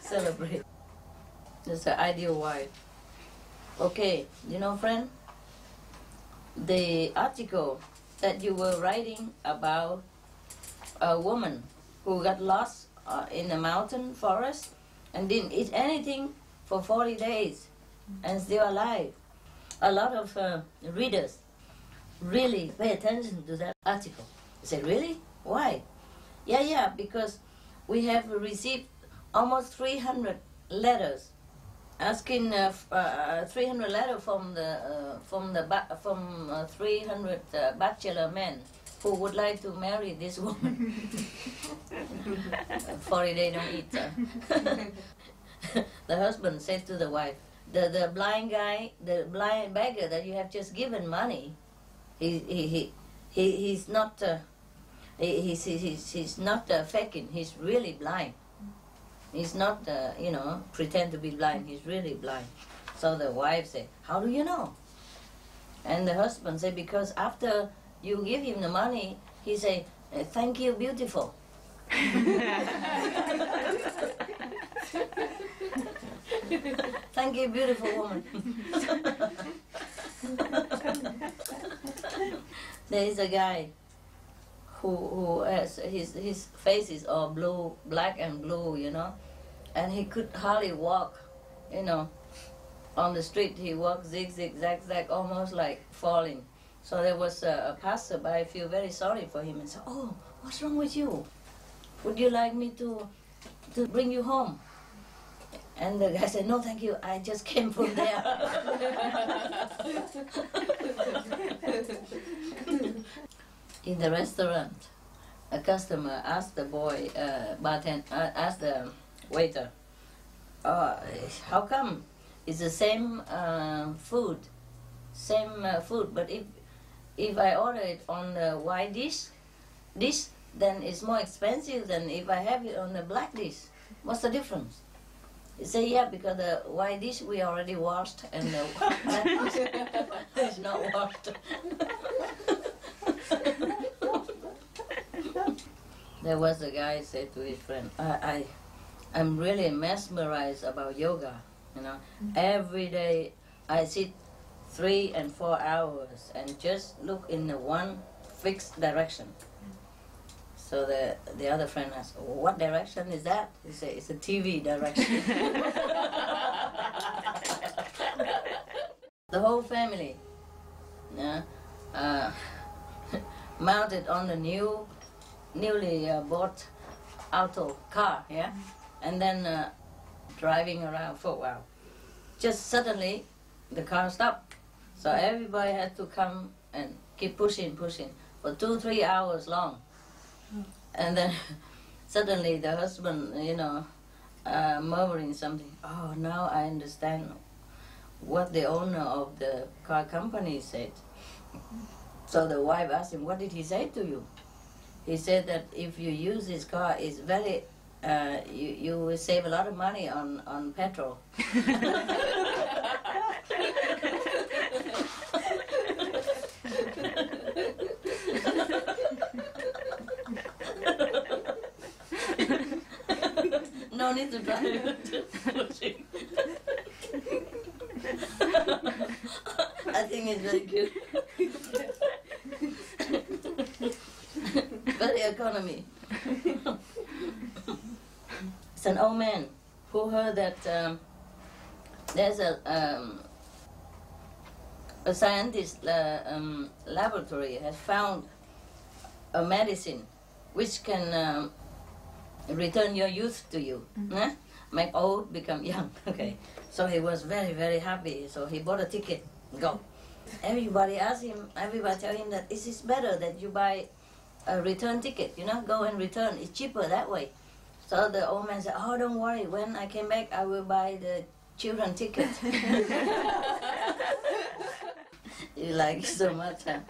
Celebrate. That's the ideal wife. Okay, friend, the article that you were writing about a woman who got lost in a mountain forest and didn't eat anything for 40 days and still alive. A lot of readers really pay attention to that article. They say, really? Why? Yeah, because we have received almost 300 letters asking 300 letters from 300 bachelor men who would like to marry this woman. 40 days don't eat. The husband said to the wife, the blind guy, the blind beggar that you have just given money, he's not he's not faking. He's really blind. He's not pretend to be blind. He's really blind. So the wife said, how do you know? And the husband said, because after you give him the money, he say, thank you, beautiful. Thank you, beautiful woman. There is a guy who has his face is all blue, black and blue, and he could hardly walk, on the street. He walked zig, zag, almost like falling. So there was a passerby feel very sorry for him and said, oh, what's wrong with you? Would you like me to bring you home? And the guy said, no, thank you, I just came from there. In the restaurant, a customer asked the boy, asked the waiter, how come it's the same food, but if I order it on the white dish, then it's more expensive than if I have it on the black dish. What's the difference? He said, yeah, because the white dish we already washed and the black dish is not washed. There was a guy said to his friend, I'm really mesmerized about yoga. Every day I sit 3 and 4 hours and just look in the one fixed direction. So the other friend asked, what direction is that? He said, it's a TV direction. The whole family mounted on the newly bought auto car, yeah, and then driving around for a while. Just suddenly, the car stopped. So everybody had to come and keep pushing for 2-3 hours long. And then suddenly the husband, murmuring something. Oh, now I understand what the owner of the car company said. So the wife asked him, what did he say to you? He said that if you use this car, it's very, you will save a lot of money on petrol. No need to drive. I think it's very cute. Very economy. It's an old man who heard that there's a scientist laboratory has found a medicine which can return your youth to you, make old become young. Okay, so he was very, very happy. So he bought a ticket, go. Everybody asked him, everybody tell him that it is better that you buy a return ticket, go and return. It's cheaper that way. So the old man said, oh, don't worry, when I came back, I will buy the children ticket. You like it so much, huh?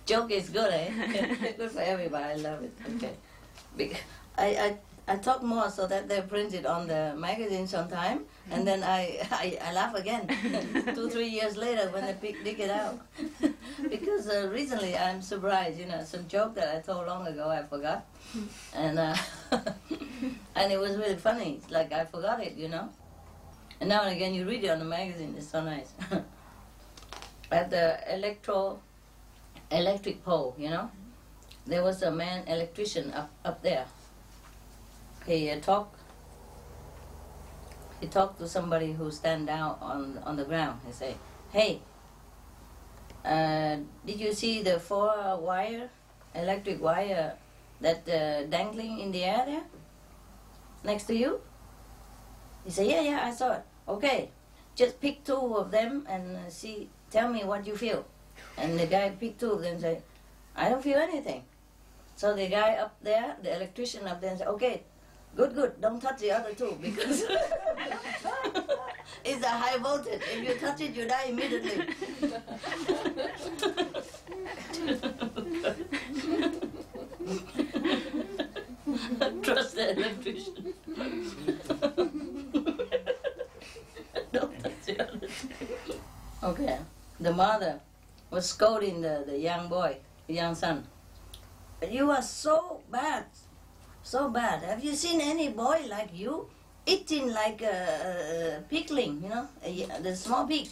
Joke is good, eh? Good for everybody. I love it. Okay. I talk more so that they print it on the magazine sometime, and then I laugh again 2-3 years later when they dig it out. Because recently I'm surprised, some joke that I told long ago I forgot, and and it was really funny. Like I forgot it, And now and again you read it on the magazine, it's so nice. At the electric pole, you know, there was a man, electrician up there. He talked to somebody who stand down on the ground. He say, "Hey, did you see the 4-wire electric wire that dangling in the air there next to you?" He said, yeah, I saw it. Okay, just pick 2 of them and tell me what you feel. And the guy picked 2 of them and said, I don't feel anything. So the guy up there, the electrician up there, said, okay, good, don't touch the other 2 because it's a high voltage. If you touch it, you die immediately. Trust the electrician. Don't touch the other 2. Okay, the mother was scolding the young boy, the young son. You are so bad. Have you seen any boy like you eating like a pigling, you know, the small pig?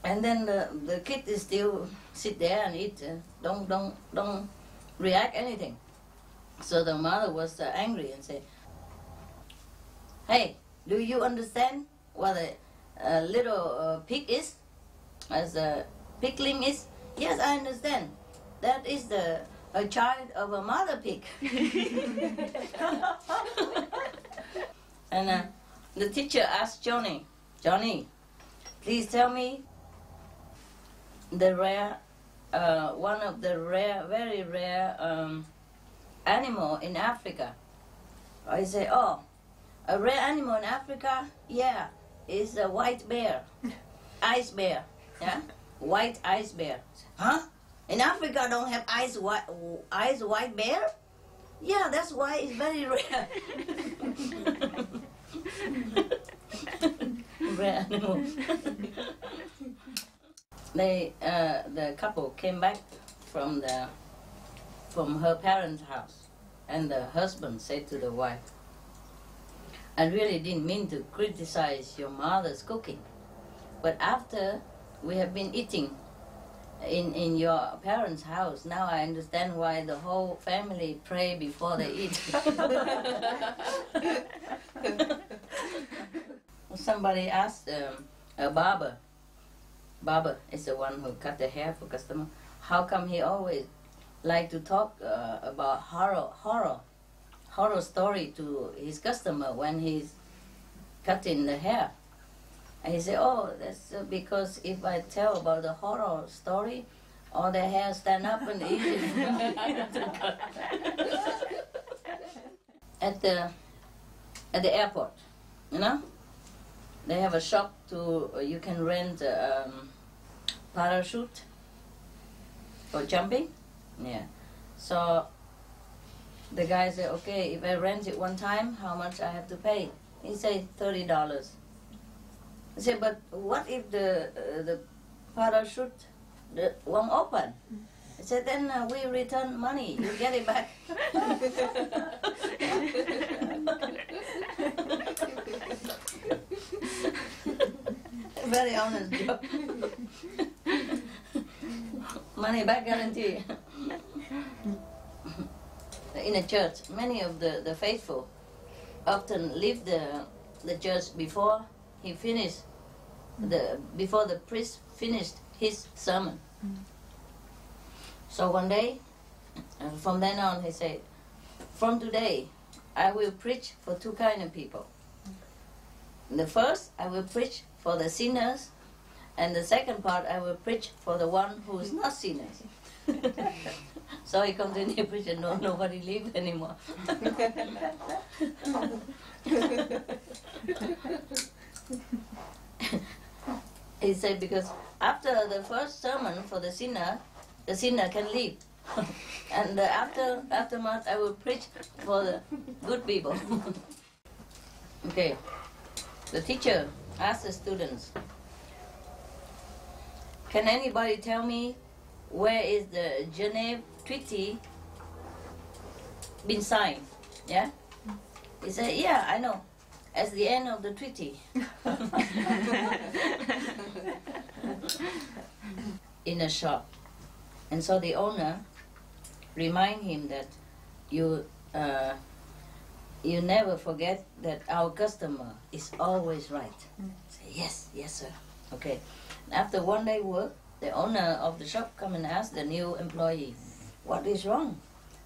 And then the kid is still sit there and eat, don't react anything. So the mother was angry and said, hey, do you understand what a little pig is? As a pigling is? Yes, I understand. That is a child of a mother pig. And the teacher asked Johnny, please tell me the rare, one of the rare, very rare animal in Africa. I say, oh, a rare animal in Africa? Yeah, is a white bear, ice bear, yeah, white ice bear. Huh? In Africa don't have ice white bear? Yeah, that's why it's very rare. Rare animal. The couple came back from her parents' house, and the husband said to the wife, I really didn't mean to criticize your mother's cooking, but after we have been eating in your parents' house, now I understand why the whole family pray before they eat. Somebody asked a barber is the one who cut the hair for customer, how come he always like to talk about horror story to his customer when he's cutting the hair? And he said, oh, that's because if I tell about the horror story, all the hair stand up and easy to cut. At the airport, you know, they have a shop you can rent a parachute for jumping. Yeah. So the guy said, okay, if I rent it one time, how much I have to pay? He said $30. I said, but what if the parachute won't open? I said, then we return money, you get it back. Very honest joke. Money back guarantee. In a church, many of the faithful often leave the church before he finished before the priest finished his sermon. So one day, from then on, he said, from today, I will preach for 2 kinds of people. The first, I will preach for the sinners, and the second part, I will preach for the one who is not sinners. So he continued preaching, nobody leaves anymore. He said, because after the first sermon for the sinner can leave. And aftermath, I will preach for the good people. Okay, the teacher asked the students, can anybody tell me where is the Geneva Treaty been signed? Yeah? He said, yeah, I know. as the end of the treaty. In a shop. And so the owner remind him that you never forget that our customer is always right. Say, yes, yes, sir. Okay. After one day work, the owner of the shop come and ask the new employee, what is wrong?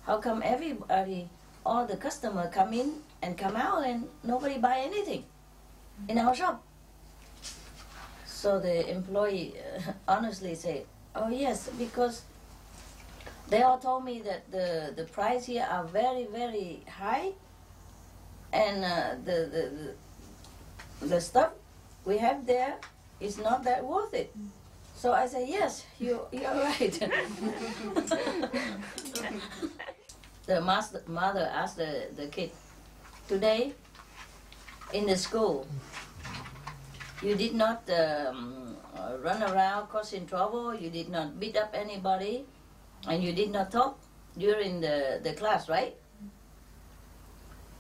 How come everybody, all the customer come in and come out and nobody buy anything in our shop? So the employee honestly say, oh yes, because they all told me that the price here are very, very high, and the stuff we have there is not that worth it. So I say, yes, you're right. The mother asked the kid, today in the school, you did not run around causing trouble, you did not beat up anybody, and you did not talk during the class, right?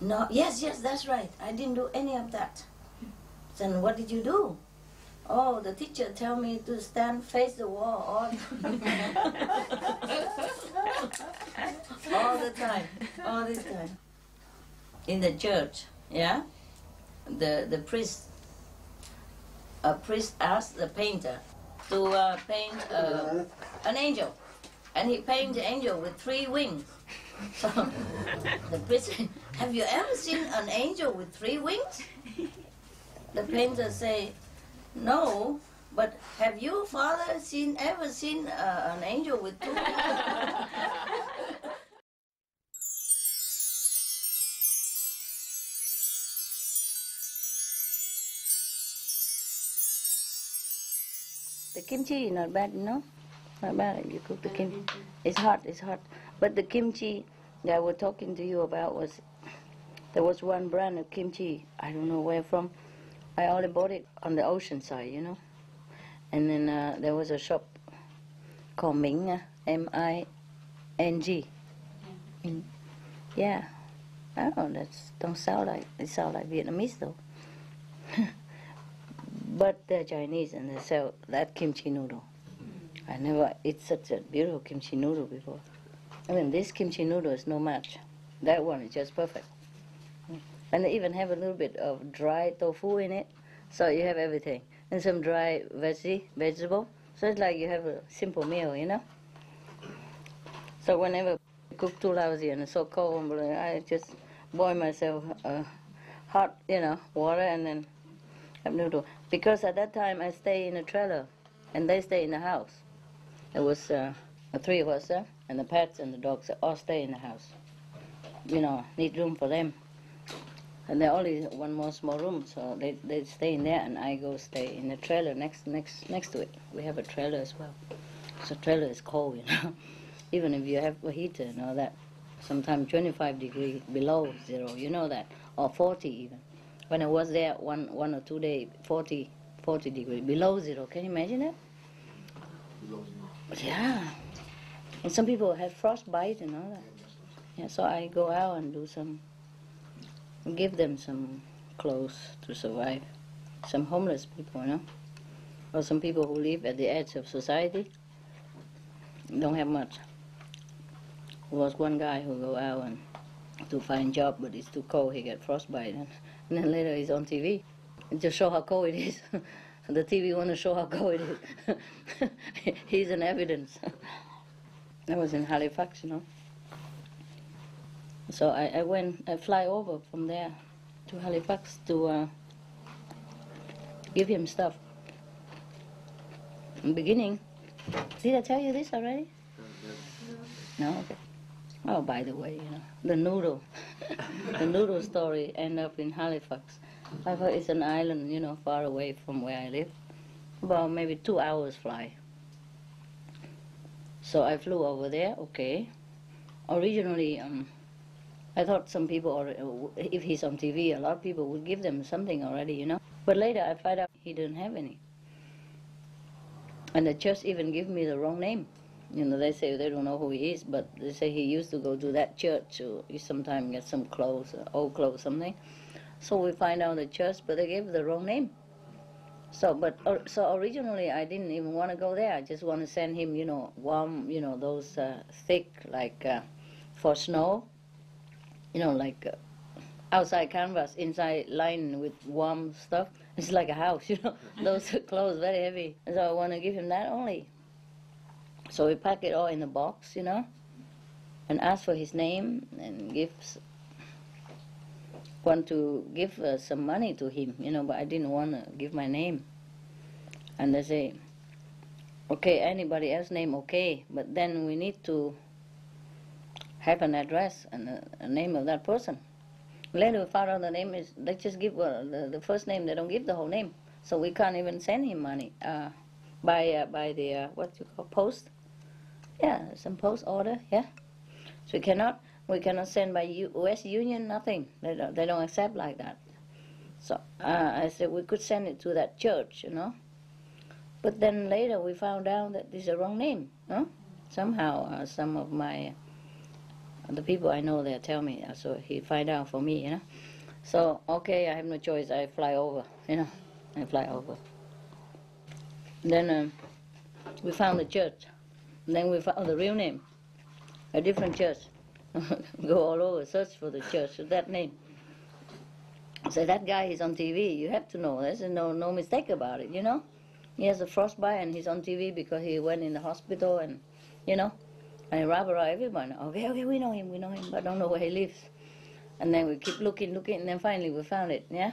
No, yes, that's right. I didn't do any of that. Then what did you do? Oh, the teacher tell me to stand face the wall all the time, all the time. In the church, yeah, the priest asked the painter to paint an angel, and he painted the angel with 3 wings. So the priest said, have you ever seen an angel with 3 wings? The painter say, no, but have you, Father, ever seen an angel with 2 wings? The kimchi is not bad, no? Not bad if you cook the kimchi. It's hot, it's hot. But the kimchi that I was talking to you about was, there was one brand of kimchi, I don't know where from. I only bought it on the ocean side, you know. And then there was a shop called Ming, M-I-N-G. Yeah. I don't know, that don't sound like, it sounds like Vietnamese though. But they're Chinese and they sell that kimchi noodle. I never eat such a beautiful kimchi noodle before. I mean, this kimchi noodle is no match. That one is just perfect. And they even have a little bit of dry tofu in it, so you have everything. And some dry vegetable. So it's like you have a simple meal, you know? So whenever I cook too lousy and it's so cold, I just boil myself hot, you know, water and then have noodle. Because at that time I stay in a trailer and they stay in the house. There was 3 of us there, and the pets and the dogs all stay in the house. You know, need room for them. And there only one more small room, so they stay in there, and I go stay in the trailer next to it. We have a trailer as well. So trailer is cold, you know. Even if you have a heater and all that, sometimes 25 degrees below 0, you know that, or 40 even. When I was there one or 2 days, 40 degrees below 0. Can you imagine that? Below 0. Yeah. And some people have frostbite and all that. Yeah, so I go out and do give them some clothes to survive. Some homeless people, you know, or some people who live at the edge of society, don't have much. There was one guy who go out and to find job, but it's too cold, he get frostbite, and then later he's on TV. It just show how cold it is. The TV want to show how cold it is. He's an evidence. That was in Halifax, you know. So I fly over from there to Halifax to give him stuff. In the beginning, did I tell you this already? No, okay. Oh, by the way, you know, the noodle, the noodle story ended up in Halifax. Halifax is an island, you know, far away from where I live, about maybe 2 hours fly. So I flew over there, okay. Originally, I thought some people, if he's on TV, a lot of people would give them something already, you know. But later I find out he didn't have any. And the church even give me the wrong name. You know, they say they don't know who he is, but they say he used to go to that church, so he sometimes get some clothes, old clothes, something. So we find out the church, but they gave the wrong name. So originally I didn't even want to go there. I just want to send him, warm, those thick, like for snow, like outside canvas, inside lined with warm stuff. It's like a house, those clothes very heavy. So I want to give him that only. So we pack it all in a box, and ask for his name and want to give some money to him, but I didn't want to give my name. And they say, okay, anybody else's name, okay, but then we need to have an address and a name of that person. Later we found out the name is, they just give the first name, they don't give the whole name. So we can't even send him money by the, what you call, post? Yeah, some post order, yeah. So we cannot send by U.S. Union, nothing. They don't accept like that. So I said we could send it to that church, But then later we found out that this is the wrong name. Somehow some of the people I know there tell me. So he find out for me, So okay, I have no choice. I fly over, I fly over. Then we found the church. And then we found the real name, a different church. Go all over, search for the church with that name. So that guy is on TV. You have to know. There's no mistake about it, He has a frostbite and he's on TV because he went in the hospital and, and rah everyone. Okay, we know him, but don't know where he lives. And then we keep looking, and then finally we found it, yeah?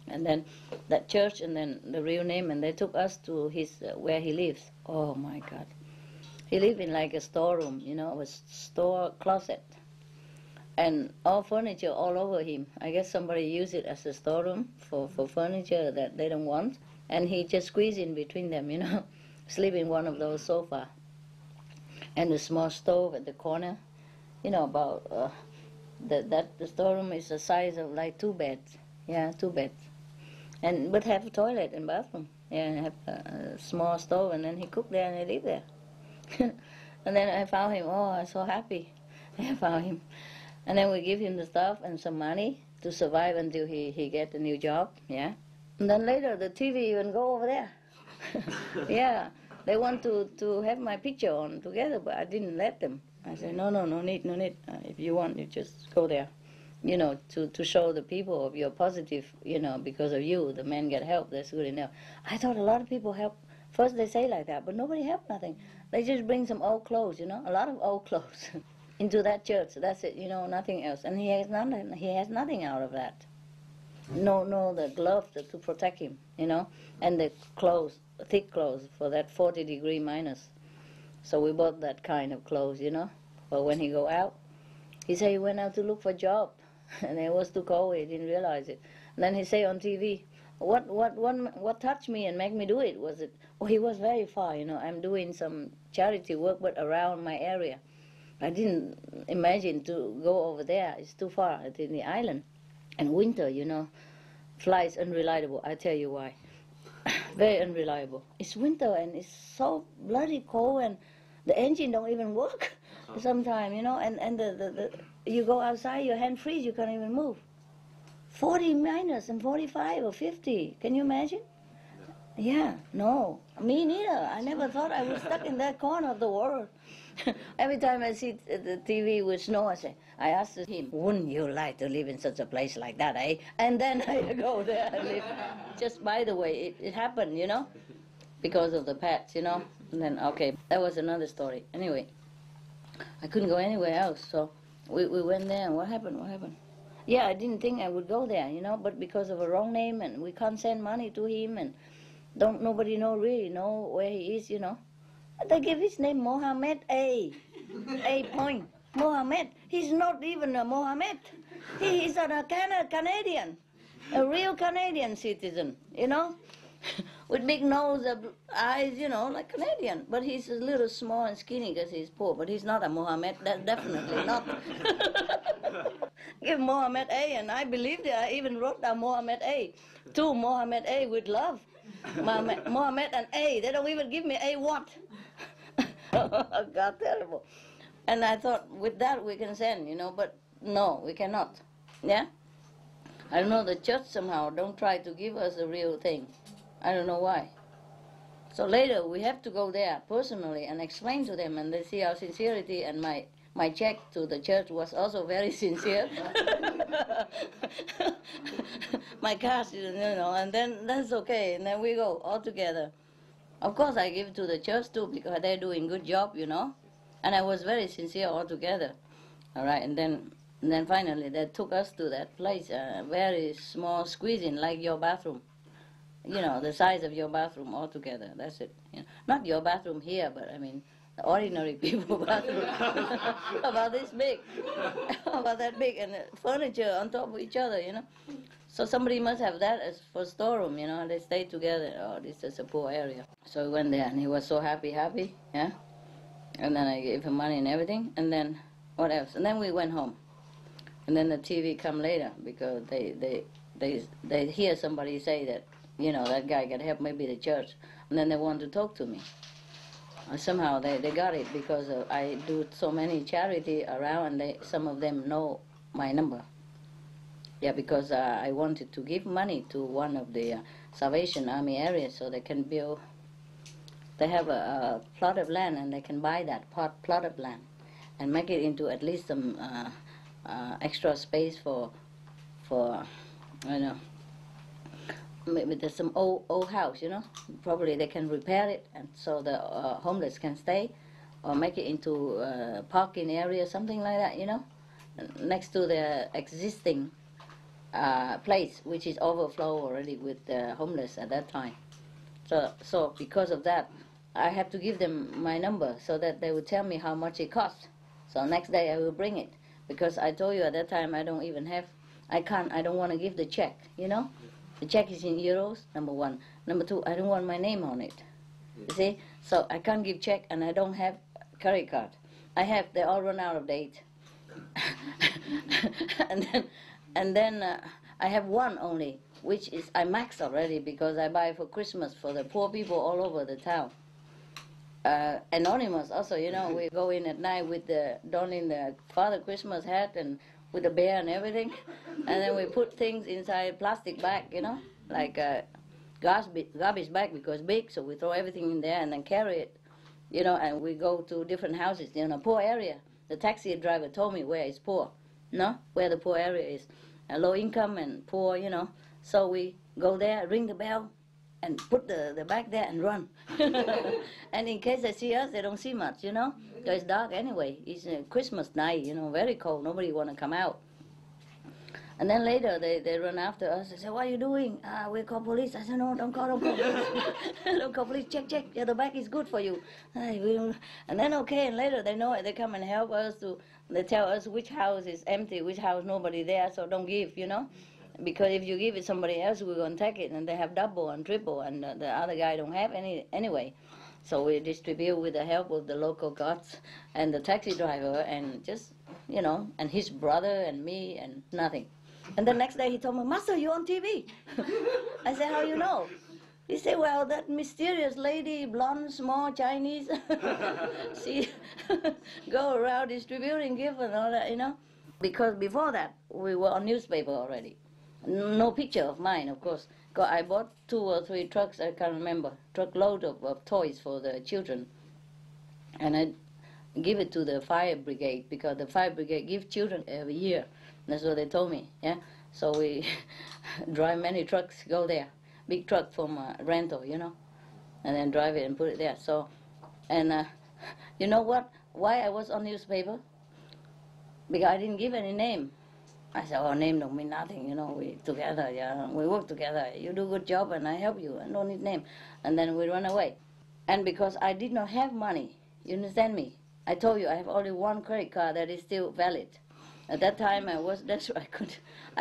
And then that church and then the real name, and they took us to his where he lives. Oh, my God. He lived in like a storeroom, a store closet. And all furniture all over him. I guess somebody used it as a storeroom for furniture that they don't want. And he just squeezed in between them, sleep in one of those sofas. And the small stove at the corner, about the storeroom is the size of like 2 beds. Yeah, 2 beds. But have a toilet and bathroom. Yeah, and have a small stove, and then he cooked there and he lived there. And then I found him. Oh, I'm so happy. I found him. And then we give him the stuff and some money to survive until he get a new job, yeah. And then later the TV even go over there. Yeah, they want to have my picture on together, but I didn't let them. I said, no need. If you want, you just go there, to show the people of your positive, because of you, the men get help, that's good enough. I thought a lot of people help. First they say like that, but nobody helped nothing. They just bring some old clothes, a lot of old clothes. Into that church, that's it, nothing else. And he has nothing out of that. No, the gloves to protect him, and the clothes, thick clothes for that 40-degree minus. So we bought that kind of clothes, But when he go out, he say he went out to look for a job, and it was too cold, he didn't realize it. And then he say on TV, what touched me and make me do it was it? Oh, he was very far, I'm doing some charity work, but around my area. I didn't imagine to go over there. It's too far. It's in the island. And winter, flights unreliable. I tell you why. Very unreliable. It's winter and it's so bloody cold and the engine don't even work sometimes, and the you go outside, your hand freeze, you can't even move. 40 minus and 45 or 50. Can you imagine? Yeah, no. Me neither. I never thought I was stuck in that corner of the world. Every time I see the TV with snow, I ask him, wouldn't you like to live in such a place like that, eh? And then I go there and live. Just by the way, it happened, because of the pets, And then, okay, that was another story. Anyway, I couldn't go anywhere else, so we went there, and what happened? Yeah, I didn't think I would go there, but because of a wrong name, and we can't send money to him, and nobody really know where he is, They give his name Mohammed A. Point. Mohammed. He's not even a Mohammed. He is a Canadian. A real Canadian citizen, With big nose, eyes, like Canadian. But he's a little small and skinny because he's poor. But he's not a Mohammed. That's definitely not. Give Mohammed A. And I believed it. I even wrote down Mohammed A. To Mohammed A. with love. Mohammed and A. They don't even give me A what? God, terrible. And I thought with that we can send, but no, we cannot. Yeah? I don't know, the church somehow don't try to give us the real thing. I don't know why. So later we have to go there personally and explain to them, and they see our sincerity, and my check to the church was also very sincere. My cash, and then that's okay, and then we go all together. Of course I give to the church too, because they're doing good job, and I was very sincere altogether. All right, and then finally they took us to that place, very small squeeze-in, like your bathroom. The size of your bathroom altogether. That's it. Not your bathroom here, but I mean, the ordinary people bathroom. About this big. About that big, and furniture on top of each other, So somebody must have that as for storeroom, and they stay together. Oh, this is a poor area. So we went there, and he was so happy, yeah. And then I gave him money and everything, and then what else? And then we went home. And then the TV come later, because they hear somebody say that, that guy can help maybe the church, and then they want to talk to me. Somehow they got it, because I do so many charity around, and some of them know my number. Yeah, because I wanted to give money to one of the Salvation Army areas, so they can build. They have a plot of land, and they can buy that plot of land and make it into at least some extra space for maybe there's some old house, Probably they can repair it, and so the homeless can stay, or make it into a parking area, something like that, next to the existing place, which is overflow already with the homeless at that time. So because of that, I have to give them my number, so that they would tell me how much it costs. So next day I will bring it, because I told you at that time I don't want to give the check, The check is in euros, number one. Number two, I don't want my name on it. You see? So I can't give check, and I don't have credit card. They all run out of date. and then I have one only, which is I maxed already, because I buy for Christmas for the poor people all over the town. Anonymous also, we go in at night with donning the Father Christmas hat and with the bear and everything, and then we put things inside plastic bag, like garbage bag, because big, so we throw everything in there and then carry it, and we go to different houses, poor area. The taxi driver told me where is poor, where the poor area is, low income and poor, so we go there, ring the bell, and put the bag there and run. And in case they see us, they don't see much, because it's dark anyway. It's Christmas night, very cold. Nobody want to come out. And then later they run after us. They say, "What are you doing?" "We call police." I said, "No, don't call police." "Don't call police. Check. Yeah, the bag is good for you." And then okay, and later they know it. They come and help us. They tell us which house is empty, which house nobody there, so don't give, Because if you give it somebody else, we're going to take it, and they have double and triple, and the other guy don't have any anyway. So we distribute with the help of the local guards and the taxi driver, and just, and his brother and me, and nothing. And the next day he told me, "Master, you're on TV." I said, "How you know?" He said, "Well, that mysterious lady, blonde, small, Chinese, she go around distributing gifts and all that, Because before that, we were on newspaper already. No picture of mine, of course. I bought 2 or 3 trucks, I can't remember, truckload of toys for the children. And I give it to the fire brigade, because the fire brigade give children every year. That's what they told me, yeah. So we drive many trucks, go there. Big truck from rental, and then drive it and put it there. So, and you know what? Why I was on newspaper? Because I didn't give any name. I said, "Oh, name don't mean nothing, we together, we work together. You do a good job and I help you, I don't need name." And then we run away. And because I did not have money, you understand me? I told you I have only one credit card that is still valid. At that time I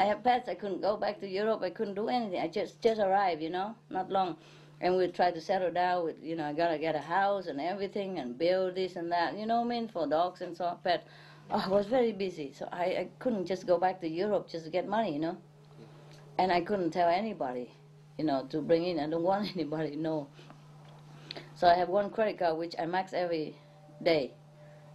have pets, I couldn't go back to Europe, I couldn't do anything. I just arrived, not long. And we tried to settle down with, I gotta get a house and everything and build this and that, for dogs and so pets. I was very busy, so I couldn't just go back to Europe just to get money, And I couldn't tell anybody, to bring in. I don't want anybody to know. So I have one credit card which I max every day.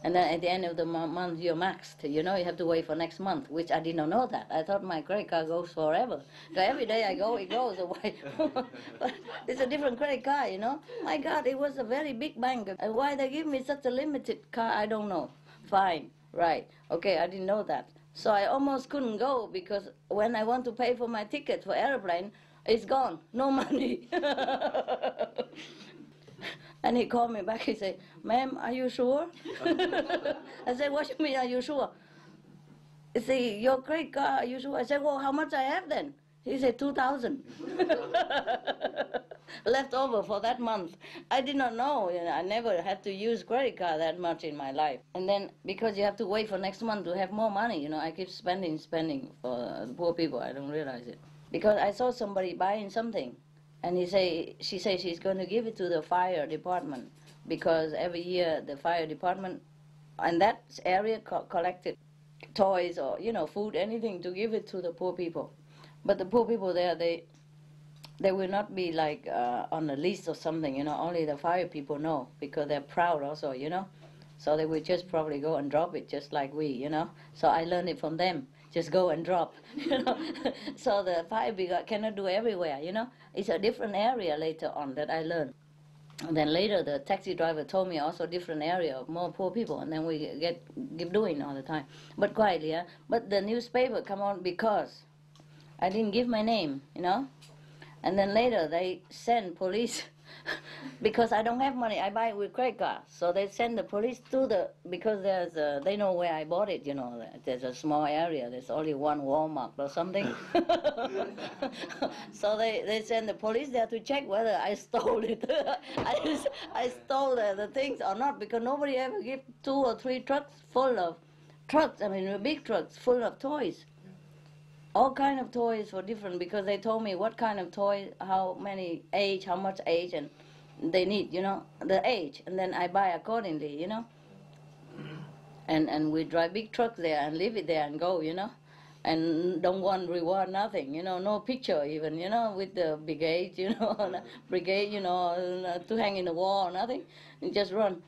And then at the end of the month, you're maxed. You know, you have to wait for next month, which I did not know that. I thought my credit card goes forever. So every day I go, it goes away. But it's a different credit card, you know. My God, it was a very big bank. And why they give me such a limited card, I don't know. Fine, right. Okay, I didn't know that. So I almost couldn't go because when I want to pay for my ticket for airplane, it's gone. No money. And he called me back, he said, "Ma'am, are you sure?" I said, "What do you mean, are you sure?" He said, "Your credit card, are you sure?" I said, "Well, how much I have then?" He said, 2,000. Left over for that month. I did not know. You know, I never had to use credit card that much in my life. And then because you have to wait for next month to have more money, you know, I keep spending for the poor people. I don't realize it. Because I saw somebody buying something. And she says she's going to give it to the fire department because every year the fire department and that area collected toys or, you know, food, anything to give it to the poor people. But the poor people there, they will not be like on the list or something, you know, only the fire people know because they're proud also, you know. So they will just probably go and drop it just like we, you know. So I learned it from them. Just go and drop, you know. So the fire brigade cannot do everywhere, you know. It's a different area later on that I learned. And then later the taxi driver told me also different area of more poor people, and then we keep doing all the time. But quietly, yeah. But the newspaper come on because I didn't give my name, you know. And then later they send police because I don't have money. I buy it with credit card. So they send the police to because they know where I bought it, you know. There's a small area. There's only one Walmart or something. So they send the police there to check whether I stole it. I stole the things or not because nobody ever give 2 or 3 trucks full of trucks. I mean, big trucks full of toys. All kind of toys for different, because they told me what kind of toy, how many age, how much age, and they need, you know, the age, and then I buy accordingly, you know. And we drive big trucks there and leave it there and go, you know, and don't want reward, nothing, you know, no picture even, you know, with the brigade, you know, brigade, you know, to hang in the wall or nothing, and just run.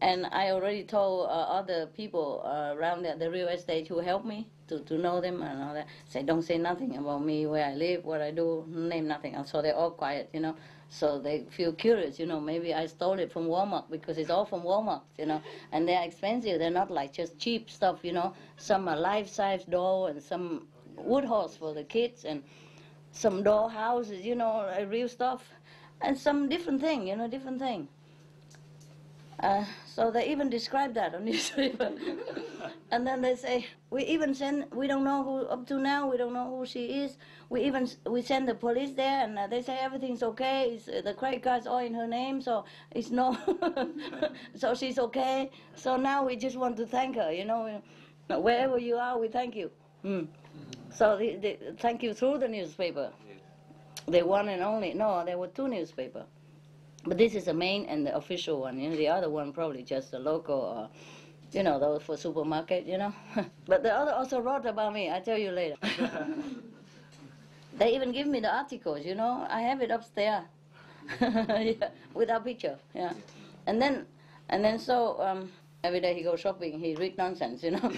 And I already told other people around there, the real estate who helped me to know them and all that. Say, don't say nothing about me, where I live, what I do, name nothing. And so they're all quiet, you know. So they feel curious, you know, maybe I stole it from Walmart because it's all from Walmart, you know. And they're expensive. They're not like just cheap stuff, you know. Some are life-size doll and some wood horse for the kids and some doll houses, you know, real stuff. And some different thing, you know, different thing. So they even describe that on newspaper. And then they say, we don't know who, up to now, we don't know who she is. We send the police there and they say everything's okay. The credit card's all in her name, so it's no, so she's okay. So now we just want to thank her, you know. Wherever you are, we thank you. So they thank you through the newspaper. The one and only, no, there were 2 newspapers. But this is the main and the official one. You know, the other one probably just the local, you know, those for supermarket, you know. But the other also wrote about me. I'll tell you later. They even give me the articles, you know. I have it upstairs, yeah, without picture, yeah. And then so every day he goes shopping, he read nonsense, you know.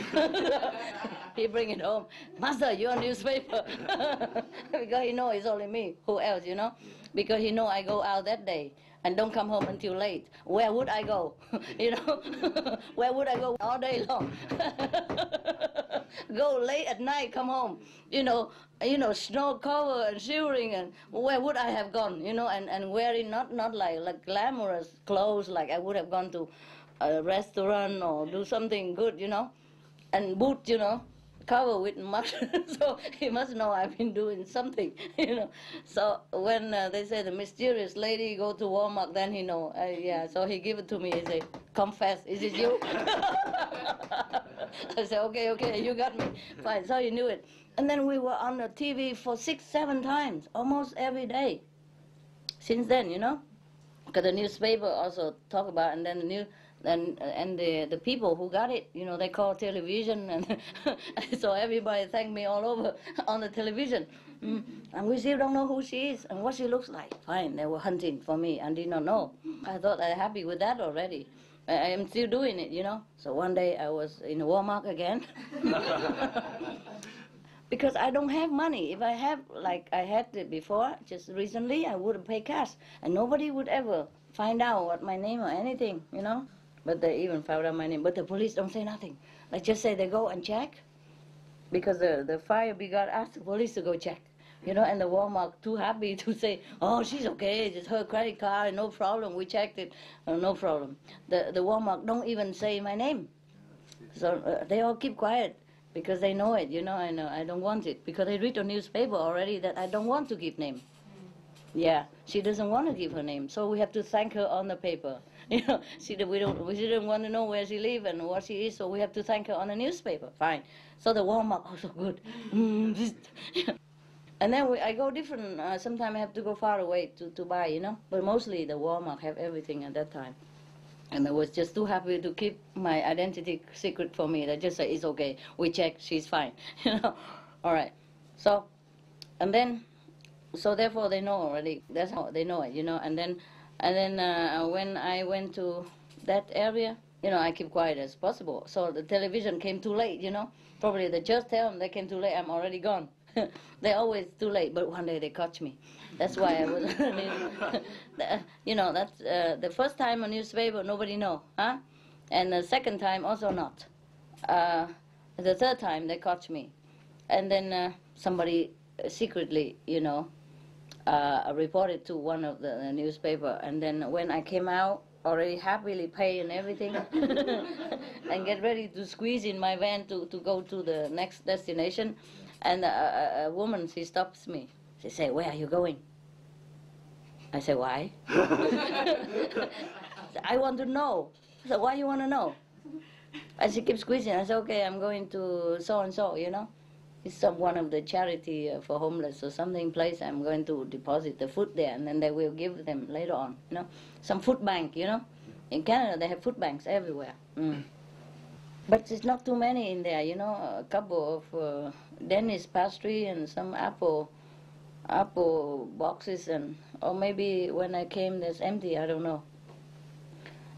He bring it home. Master, your newspaper. Because he know it's only me. Who else, you know? Because he know I go out that day and don't come home until late. Where would I go? You know? Where would I go all day long? Go late at night, come home. You know, snow cover and shivering, and where would I have gone? You know, and wearing not like glamorous clothes like I would have gone to a restaurant or do something good, you know, and boots, you know, covered with mud. So he must know I've been doing something, you know. So when they say the mysterious lady go to Walmart, then he know. Yeah, so he give it to me. He say, confess, is it you? I said, okay, you got me. Fine, so he knew it. And then we were on the TV for 6-7 times, almost every day. Since then, you know, because the newspaper also talk about, and then the people who got it, you know, they call television, and so everybody thanked me all over on the television. And we still don't know who she is and what she looks like. Fine, they were hunting for me and did not know. I thought I'm happy with that already. I am still doing it, you know. So one day I was in Walmart again. Because I don't have money. If I have, like I had it before, just recently, I would pay cash. And nobody would ever find out what my name or anything, you know. But they even found out my name. But the police don't say nothing. Like just say they go and check. Because the fire brigade asked the police to go check. You know, and the Walmart too happy to say, oh, she's okay, it's her credit card, no problem, we checked it, no problem. The Walmart don't even say my name. So they all keep quiet because they know it, you know, I don't want it. Because I read on newspaper already that I don't want to give name. Yeah, she doesn't want to give her name, so we have to thank her on the paper. You know, she didn't want to know where she lives and what she is, so we have to thank her on the newspaper. Fine. So the Walmart also good. And then I go different. Sometimes I have to go far away to buy, you know. But mostly the Walmart have everything at that time. And I was just too happy to keep my identity secret for me. They just say, it's okay. We check. She's fine. You know. All right. So, and then, so therefore they know already. That's how they know it, you know. And then when I went to that area, you know, I keep quiet as possible. So the television came too late, you know. Probably they just tell them they came too late. I'm already gone. They're always too late, but one day they caught me. That's why I was, you know, that's the first time on newspaper, nobody know, huh? And the second time also not. The third time they caught me. And then somebody secretly, you know, reported to one of the newspaper. And then when I came out, already happily pay and everything, and get ready to squeeze in my van to go to the next destination. And a woman, she stops me. She say, where are you going? I say, why? I want to know. I said, why you want to know? And she keeps squeezing. I said, okay, I'm going to so-and-so, you know. It's one of the charity for homeless or something place. I'm going to deposit the food there, and then they will give them later on, you know. Some food bank, you know. In Canada, they have food banks everywhere. But it's not too many in there, you know. A couple of Danish pastry and some apple boxes, and or maybe when I came, there's empty. I don't know.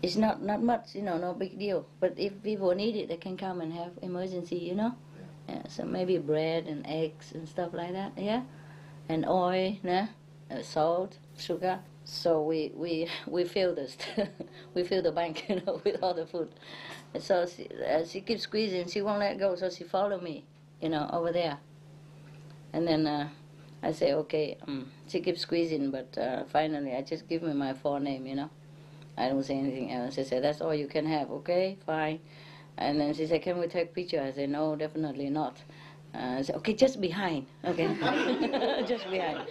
It's not much, you know, no big deal. But if people need it, they can come and have emergency, you know. Yeah, so maybe bread and eggs and stuff like that. Yeah, and oil, nah? Salt, sugar. So we fill this, we fill the bank, you know, with all the food. And so she keeps squeezing, she won't let go, so she follow me, you know, over there. And then I say, okay, she keeps squeezing, but finally I just give me my full name, you know. I don't say anything else. She said, that's all you can have, okay, fine. And then she said, can we take picture? I said, no, definitely not. I said, okay, just behind, okay? Just behind.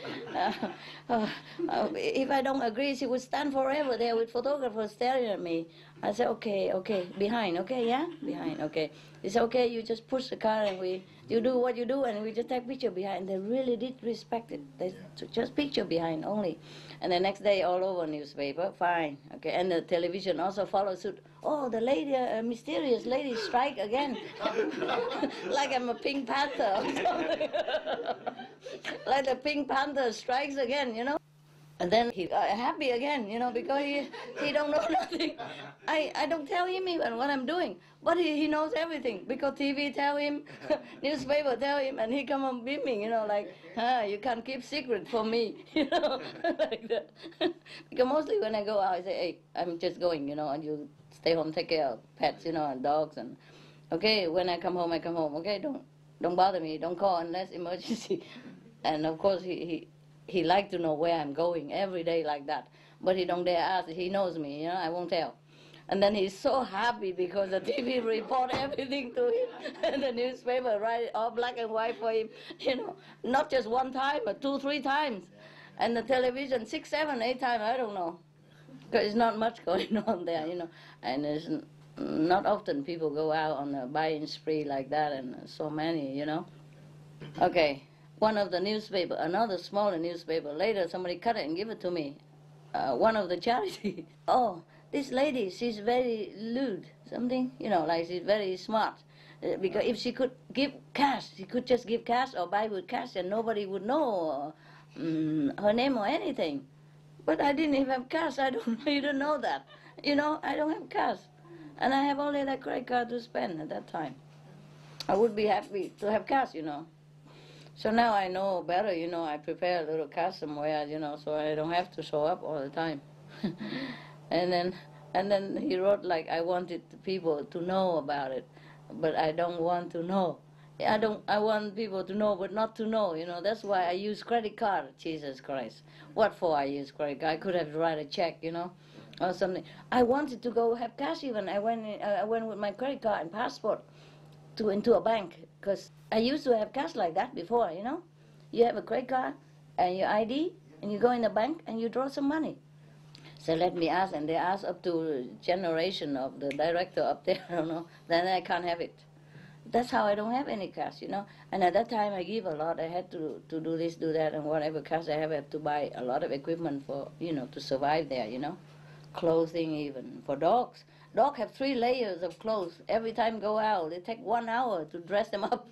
If I don't agree, she would stand forever there with photographers staring at me. I said, okay, behind, okay, yeah? Behind, okay. She said, okay, you just push the car and you do what you do and we just take picture behind. They really did respect it. They took just picture behind only. And the next day all over newspaper, fine, okay. And the television also followed suit. Oh, the lady, mysterious lady strike again. Like I'm a Pink Panther or something. Like the Pink Panther strikes again, you know. And then he happy again, you know, because he don't know nothing. I don't tell him even what I'm doing, but he knows everything because TV tell him, newspaper tell him, and he come on beaming, you know, like, you can't keep secret from me, you know, like that. Because mostly when I go out, I say, hey, I'm just going, you know, and you stay home, take care of pets, you know, and dogs, and okay, when I come home, okay, don't bother me, don't call unless emergency. And of course he liked to know where I'm going every day like that. But he don't dare ask. He knows me, you know, I won't tell. And then he's so happy because the TV report everything to him. And the newspaper write it all black and white for him, you know, not just one time, but 2, 3 times. And the television 6, 7, 8 times, I don't know. Because there's not much going on there, you know. And there's not often people go out on a buying spree like that, and so many, you know. Okay. One of the newspaper, another smaller newspaper, later somebody cut it and give it to me. One of the charity. Oh, this lady, she's very lewd, something, you know, like she's very smart. Because if she could give cash, she could just give cash or buy with cash and nobody would know her name or anything. But I didn't even have cash, you don't know that. You know, I don't have cash. And I have only that credit card to spend at that time. I would be happy to have cash, you know. So now I know better, you know, I prepare a little cash somewhere, you know, so I don't have to show up all the time. and then he wrote like, I wanted people to know about it, but I don't want to know. I want people to know, but not to know, you know. That's why I use credit card. Jesus Christ. What for I use credit card? I could have write a check, you know, or something. I wanted to go have cash even. I went with my credit card and passport into a bank, because I used to have cash like that before, you know. You have a credit card and your ID, and you go in the bank and you draw some money. So let me ask, and they ask up to generation of the director up there, I don't know, then I can't have it. That's how I don't have any cash, you know. And at that time I give a lot. I had to do this, do that, and whatever cash I have to buy a lot of equipment for, you know, to survive there, you know. Clothing even, for dogs. Dogs have 3 layers of clothes. Every time go out, it take 1 hour to dress them up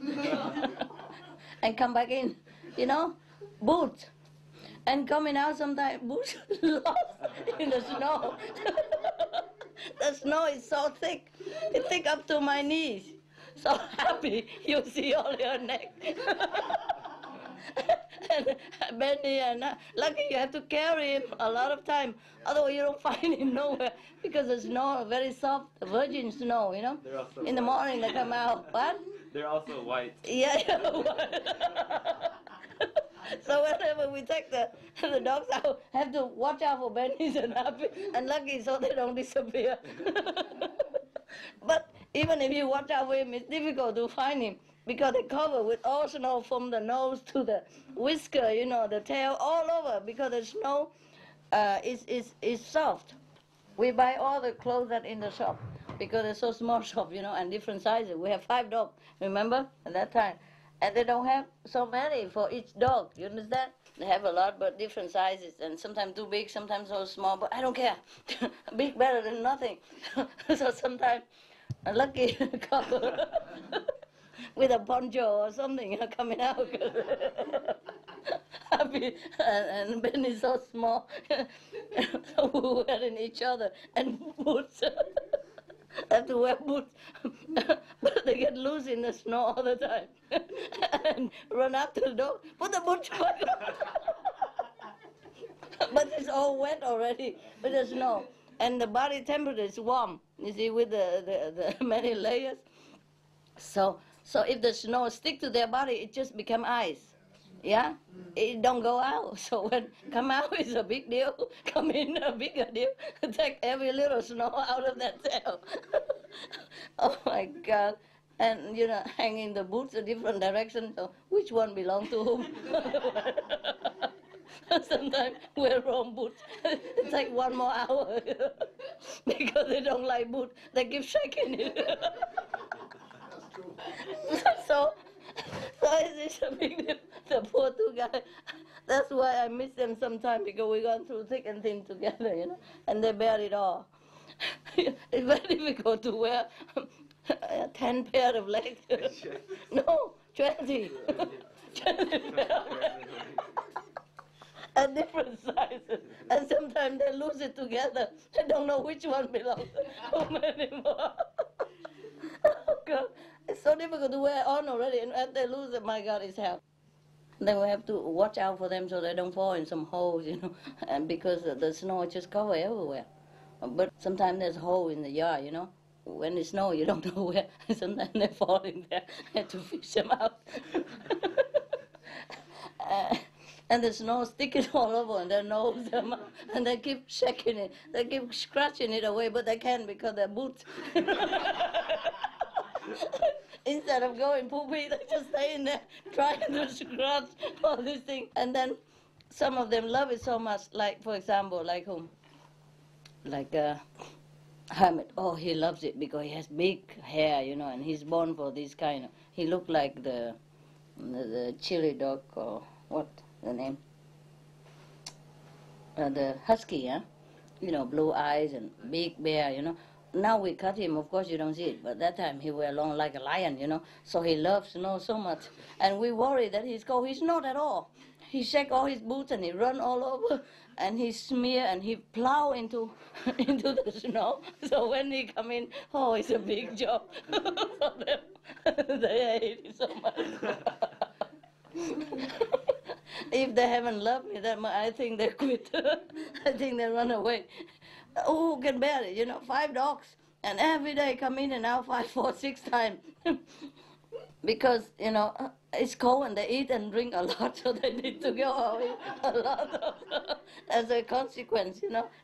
and come back in, you know. Boots. And coming out sometimes, boots lost in the snow. The snow is so thick. It's thick up to my knees. So happy you see all your neck. And Benny, and lucky you have to carry him a lot of time. Otherwise you don't find him nowhere, because the snow very soft, virgin snow, you know. In the morning they come out. What? They're also white. Yeah, white. So whenever we take the dogs out, have to watch out for Benny's and Happy, and lucky so they don't disappear. But even if you watch out for him, it's difficult to find him, because they cover with all snow from the nose to the whisker, you know, the tail, all over, because the snow is soft. We buy all the clothes that in the shop, because it's so small shop, you know, and different sizes. We have 5 dogs, remember, at that time. And they don't have so many for each dog, you understand? They have a lot, but different sizes, and sometimes too big, sometimes so small, but I don't care. Big better than nothing. So sometimes a lucky couple with a poncho or something, you know, coming out. Happy, and Ben is so small. So we're wearing each other, and boots. Have to wear boots, but they get loose in the snow all the time, and run after the dog. Put the boots back on. But it's all wet already with the snow, and the body temperature is warm. You see, with the many layers. So if the snow stick to their body, it just become ice. Yeah, it don't go out. So when come out is a big deal. Come in a bigger deal. Take every little snow out of that tail. Oh my God! And you know, hanging the boots a different direction. So which one belongs to whom? Sometimes wear wrong boots. It take 1 more hour because they don't like boots. They keep shaking it. So it's a big deal. The poor 2 guys. That's why I miss them sometimes, because we gone through thick and thin together, you know, and they bear it all. It's very difficult to wear 10 pair of legs. No, 20. 20 pair of legs. At different sizes, and sometimes they lose it together. They don't know which one belongs to whom anymore. Oh God, it's so difficult to wear on already, and as they lose it, my God, it's hell. Then we have to watch out for them so they don't fall in some holes, you know, and because the snow just cover everywhere. But sometimes there's a hole in the yard, you know. When it snows, you don't know where. Sometimes they fall in there. I have to fish them out. And the snow sticking all over and their nose, and they keep shaking it. They keep scratching it away, but they can't because they're boots. Instead of going poopy, they just stay in there trying to scratch all these things. And then some of them love it so much, like, for example, like whom? Like Hermit. Oh, he loves it because he has big hair, you know, and he's born for this kind of. He looked like the chili dog, or what the name? The husky, huh? You know, blue eyes and big bear, you know. Now we cut him, of course you don't see it, but that time he were long like a lion, you know. So he loves snow so much. And we worry that he's cold. He's not at all. he shake all his boots and he run all over and he smear and he plow into into the snow. So when he come in, oh, it's a big job for them. They hate it so much. If they haven't loved me that much, I think they quit. I think they run away. Who can bear it? 5 dogs, and every day come in and out 5, 4, 6 times. Because, it's cold and they eat and drink a lot, so they need to go out a lot as a consequence,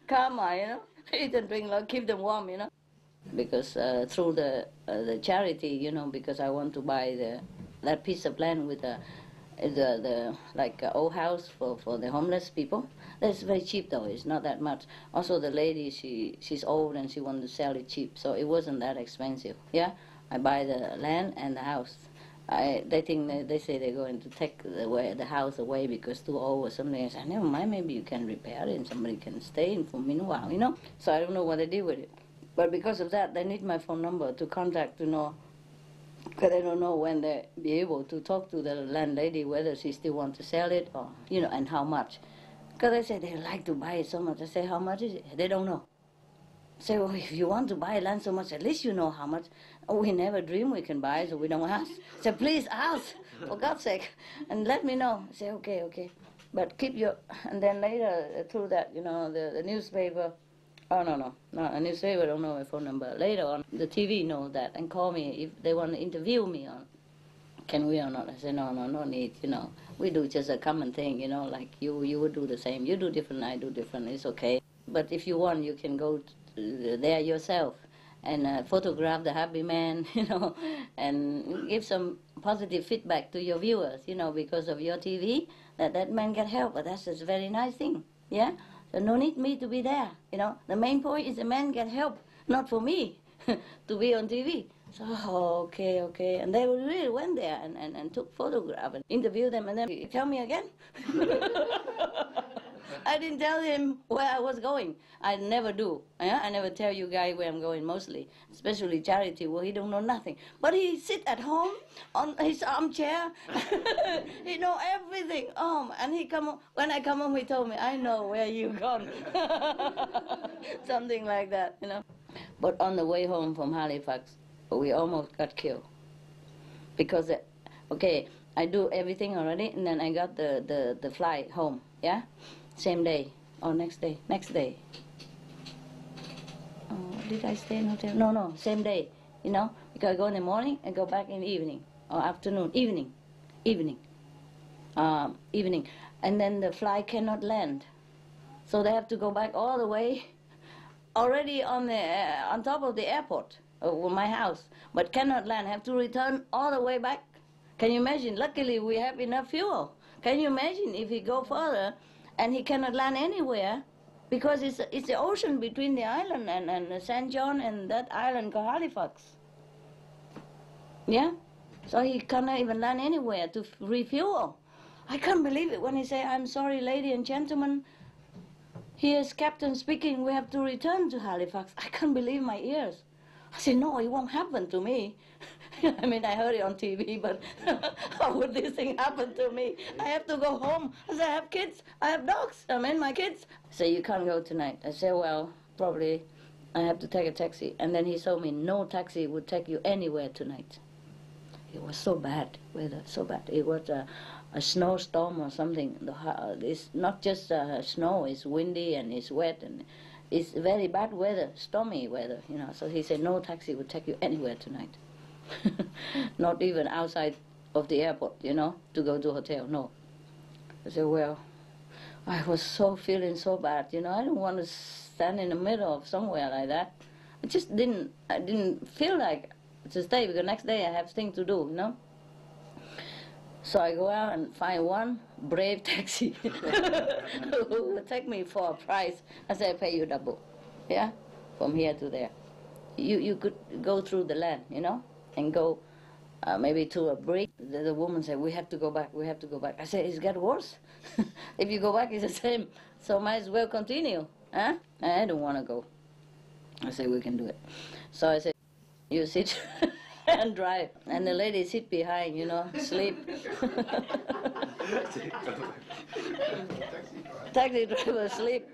karma, eat and drink a lot, keep them warm, Because through the charity, because I want to buy that piece of land with the old house for the homeless people. That's very cheap though, it's not that much. Also the lady, she's old and she wanted to sell it cheap, so it wasn't that expensive. Yeah, I buy the land and the house. They say they're going to take the house away because too old or something. I said, never mind, maybe you can repair it and somebody can stay in for a meanwhile, So I don't know what they did with it. But because of that, they need my phone number to contact to know, because I don't know when they'll be able to talk to the landlady whether she still wants to sell it or, and how much. Because they say they like to buy it so much. I say, how much is it? They don't know. I say, well, if you want to buy land so much, at least you know how much. Oh, we never dream we can buy, so we don't ask. I say, please ask, for God's sake, and let me know. I say, okay. But keep your, and then later through that, the newspaper, oh, no, a newspaper don't know my phone number. Later on, the TV know that and call me if they want to interview me on, can we or not? I say, no need, We do just a common thing, like you would do the same. You do different, I do different, it's okay. But if you want, you can go there yourself and photograph the happy man, and give some positive feedback to your viewers, because of your TV, that man get help. But that's a very nice thing, yeah? So no need me to be there, The main point is the man get help, not for me to be on TV. So, okay. And they really went there and took photographs and interviewed them, and then tell me again. I didn't tell him where I was going. I never do. I never tell you guys where I'm going mostly, especially charity, where he don't know nothing. But he sit at home on his armchair. He know everything. And he come when I come home, he told me, I know where you gone. Something like that, But on the way home from Halifax, we almost got killed. Because, I do everything already, and then I got the flight home, yeah? Same day, or next day. Oh, did I stay in hotel? No, same day, Because I go in the morning and go back in the evening, or afternoon, evening. And then the flight cannot land. So they have to go back all the way, already on top of the airport, my house, but cannot land, have to return all the way back. Can you imagine? Luckily, we have enough fuel. Can you imagine if he go further and he cannot land anywhere because it's the ocean between the island and St. John and that island called Halifax. Yeah? So he cannot even land anywhere to refuel. I can't believe it when he say, I'm sorry, ladies and gentlemen, here's Captain speaking, we have to return to Halifax. I can't believe my ears. I said, no, it won't happen to me. I mean, I heard it on TV, but how would this thing happen to me? I have to go home. I said, I have kids, I have dogs, my kids. I said, you can't go tonight. I said, well, probably I have to take a taxi. And then he told me, no taxi would take you anywhere tonight. It was so bad, weather, so bad. It was a snowstorm or something. It's not just snow, it's windy and it's wet and it's very bad weather, stormy weather, So he said, no taxi would take you anywhere tonight. Not even outside of the airport, to go to a hotel, no. I said, well, I was feeling so bad, I don't want to stand in the middle of somewhere like that. I didn't feel like to stay because next day I have things to do, So I go out and find one brave taxi who will take me for a price. I say, I pay you double, yeah, from here to there. You could go through the land, and go maybe to a bridge. The woman said, we have to go back. I said, it's got worse. If you go back, it's the same. So might as well continue, huh? I don't want to go. I said, we can do it. So I said, you sit and drive. And the lady sit behind, sleep. Taxi driver sleep.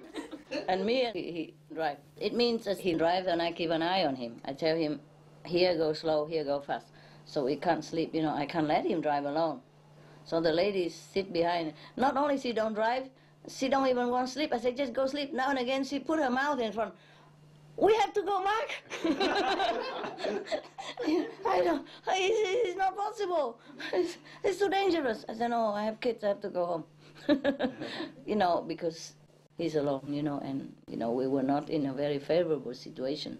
And me, he drive. It means that he drives and I keep an eye on him. I tell him, here go slow, here go fast. So he can't sleep, I can't let him drive alone. So the ladies sit behind. Not only she don't drive, she don't even want to sleep. I say, just go sleep. Now and again, she put her mouth in front. We have to go back. I don't. It's not possible. It's too dangerous. I said, no, I have kids. I have to go home. Because he's alone. And we were not in a very favorable situation.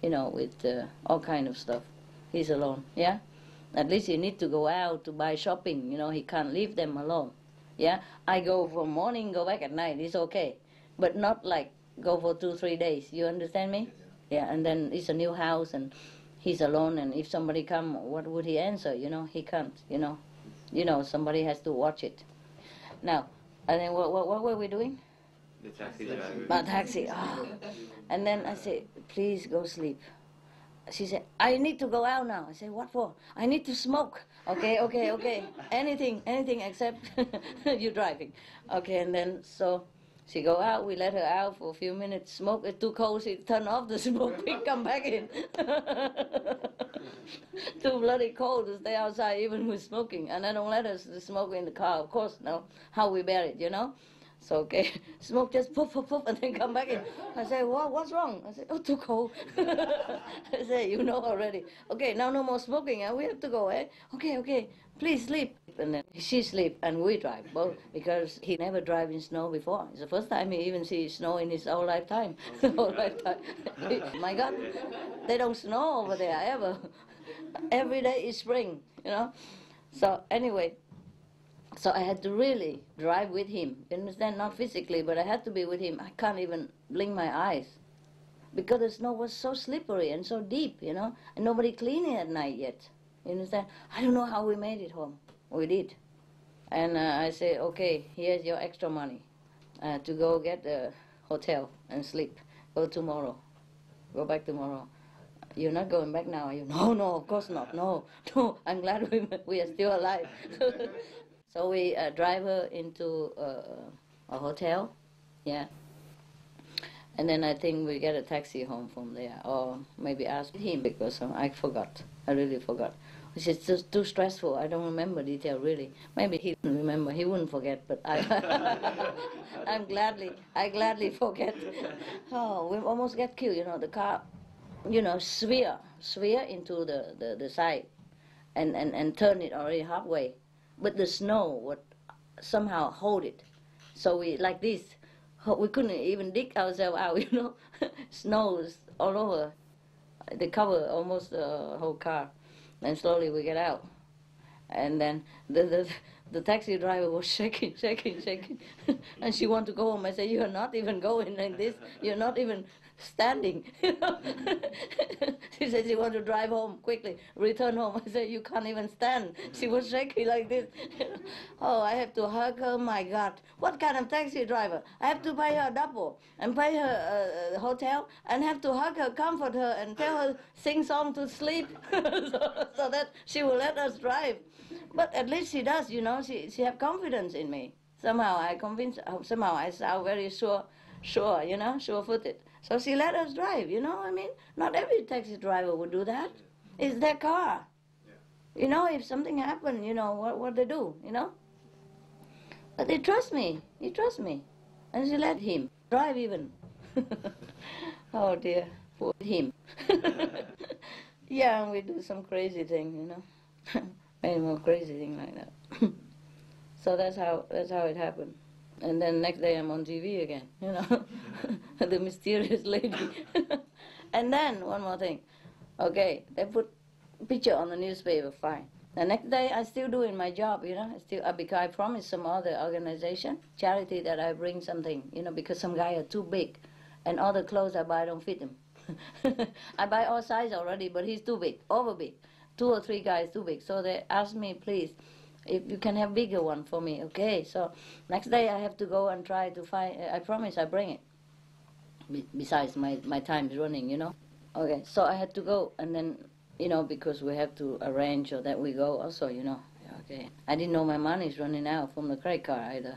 With all kind of stuff. He's alone. Yeah. At least he need to go out to buy shopping. He can't leave them alone. Yeah. I go from morning, go back at night. It's okay, but not like go for 2-3 days. You understand me? Yeah. And then it's a new house and he's alone. And if somebody come, what would he answer? He can't. Somebody has to watch it. Now, and then what were we doing? The taxi driver. My taxi. Oh. And then I said, please go sleep. She said, I need to go out now. I said, what for? I need to smoke. Okay. Anything except you driving. Okay, and then so she go out. We let her out for a few minutes. Smoke. It's too cold. She turn off the smoke. We come back in. Too bloody cold to stay outside even with smoking. And I don't let us smoke in the car. Of course, no. How we bear it, So, okay, smoke just poof, and then come back in. I say, what's wrong? I say, oh, too cold. I say, already. Okay, now no more smoking, we have to go, eh? Okay, please sleep. And then she sleep and we drive, both, because he never drive in snow before. It's the first time he even sees snow in his whole lifetime. My God, they don't snow over there, ever. Every day is spring, So, anyway. So I had to really drive with him. You understand? Not physically, but I had to be with him. I can't even blink my eyes because the snow was so slippery and so deep, and nobody cleaned it at night yet. You understand? I don't know how we made it home. We did. And I said, okay, here's your extra money to go get a hotel and sleep. Go tomorrow. Go back tomorrow. You're not going back now, are you? No, of course not. No. I'm glad we are still alive. So we drive her into a hotel, yeah. And then I think we get a taxi home from there, or maybe ask him, because I forgot. I really forgot. It's just too stressful. I don't remember detail really. Maybe he wouldn't remember. He wouldn't forget, but I gladly forget. Oh, we almost get killed. The car, sphere into the side, and turn it already halfway. But the snow would somehow hold it. So we, like this, we couldn't even dig ourselves out, Snow is all over. They cover almost the whole car. And slowly we get out. And then the taxi driver was shaking. And she wanted to go home. I said, you're not even going like this. You're not even standing. She said she wanted to drive home quickly, return home. I said, you can't even stand. She was shaking like this. Oh, I have to hug her. My God, what kind of taxi driver? I have to pay her double and pay her a hotel and have to hug her, comfort her, and tell her sing song to sleep so that she will let us drive. But at least she does, she have confidence in me. Somehow I convince. Somehow I sound very sure-footed. So she let us drive, Not every taxi driver would do that. It's their car. Yeah. If something happened, what they do, But they trust me. He trusts me. And she let him drive even. Oh dear, poor him. Yeah, and we do some crazy thing, Many more crazy thing like that. So that's how it happened. And then next day I'm on TV again, the mysterious lady. And then one more thing. Okay, they put picture on the newspaper, fine. The next day I still doing my job, because I promised some other organization, charity, that I bring something, because some guy are too big, and all the clothes I buy don't fit him. I buy all size already, but he's too big, over big. 2 or 3 guys too big. So they asked me, please, if you can have bigger one for me. Okay, so next day I have to go and try to find, I promise I bring it. Besides my time is running, Okay, so I had to go, and then you know, because we have to arrange so that we go also, you know. Okay. I didn't know my money is running out from the credit card either.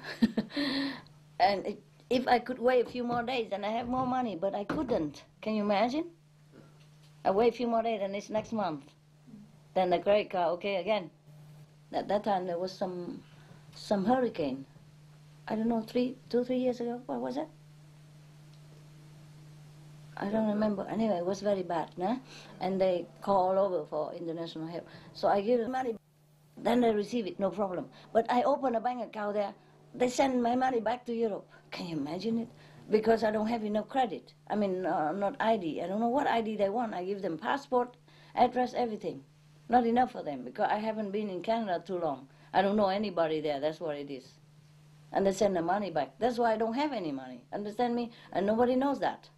And if I could wait a few more days, then I have more money, but I couldn't. Can you imagine? I wait a few more days, and it's next month. Then the credit card, okay, again. At that time, there was some hurricane. I don't know, 3 years ago. What was it? I don't remember. Anyway, it was very bad, nah? And they call all over for international help. So I give them money. Then they receive it, no problem. But I open a bank account there. They send my money back to Europe. Can you imagine it? Because I don't have enough credit. I mean, not ID. I don't know what ID they want. I give them passport, address, everything. Not enough for them because I haven't been in Canada too long. I don't know anybody there. That's what it is. And they send the money back. That's why I don't have any money. Understand me? And nobody knows that.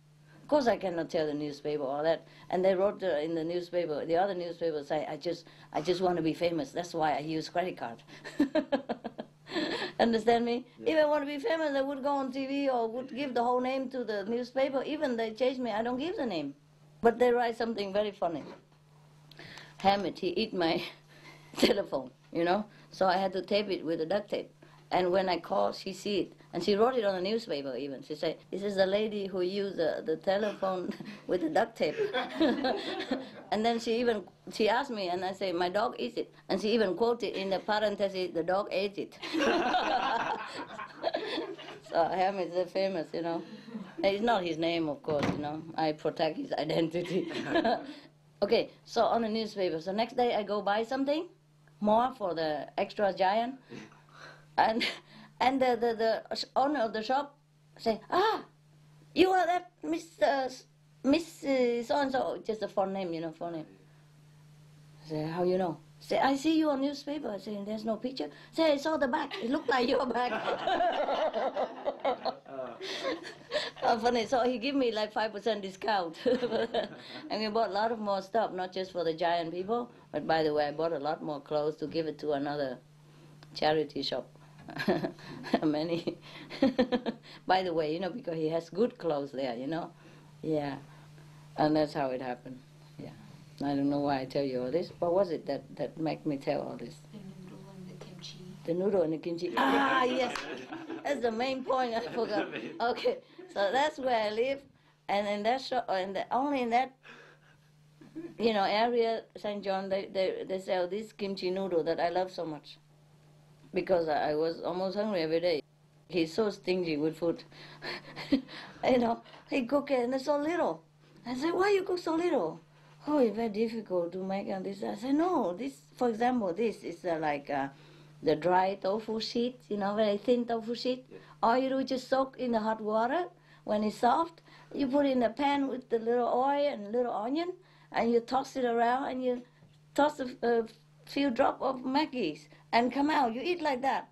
Of course, I cannot tell the newspaper all that. And they wrote in the newspaper, the other newspaper say, I just want to be famous. That's why I use credit card. Understand me? Yeah. If I want to be famous, I would go on TV or would give the whole name to the newspaper. Even they chase me, I don't give the name. But they write something very funny. Hammett, he eat my telephone, you know. So I had to tape it with a duct tape. And when I called, she see it. And she wrote it on the newspaper even. She said, this is the lady who used the telephone with the duct tape. And then she asked me, and I say, my dog eats it. And she even quoted in the parenthesis, the dog ate it. So Hammett is famous, you know. It's not his name, of course, you know. I protect his identity. Okay, so on the newspaper. So next day I go buy something more for the extra giant. And the owner of the shop say, you are that Miss so-and-so, just a phone name, you know, phone name. I say, how you know? Say, I see you on newspaper. I say, there's no picture. Say, I saw the back. It looked like your back. Funny. So he give me like 5% discount. And we bought a lot of more stuff, not just for the giant people, but by the way, I bought a lot more clothes to give it to another charity shop. Many. By the way, you know, because he has good clothes there, you know. Yeah. And that's how it happened. Yeah. I don't know why I tell you all this. What was it that made me tell all this? The noodle and the kimchi. The noodle and the kimchi. Ah, yes. That's the main point. I forgot. Okay. So that's where I live. And in that shop, only in that, you know, area, St. John, they sell this kimchi noodle that I love so much. Because I was almost hungry every day. He's so stingy with food. You know, he cook it and it's so little. I said, why you cook so little? Oh, it's very difficult to make and this. I said, no, this, for example, this is like the dry tofu sheet, you know, very thin tofu sheet. Yeah. All you do is just soak in the hot water. When it's soft, you put it in the pan with the little oil and little onion, and you toss it around, and you toss a few drops of Maggie's, and come out. You eat like that.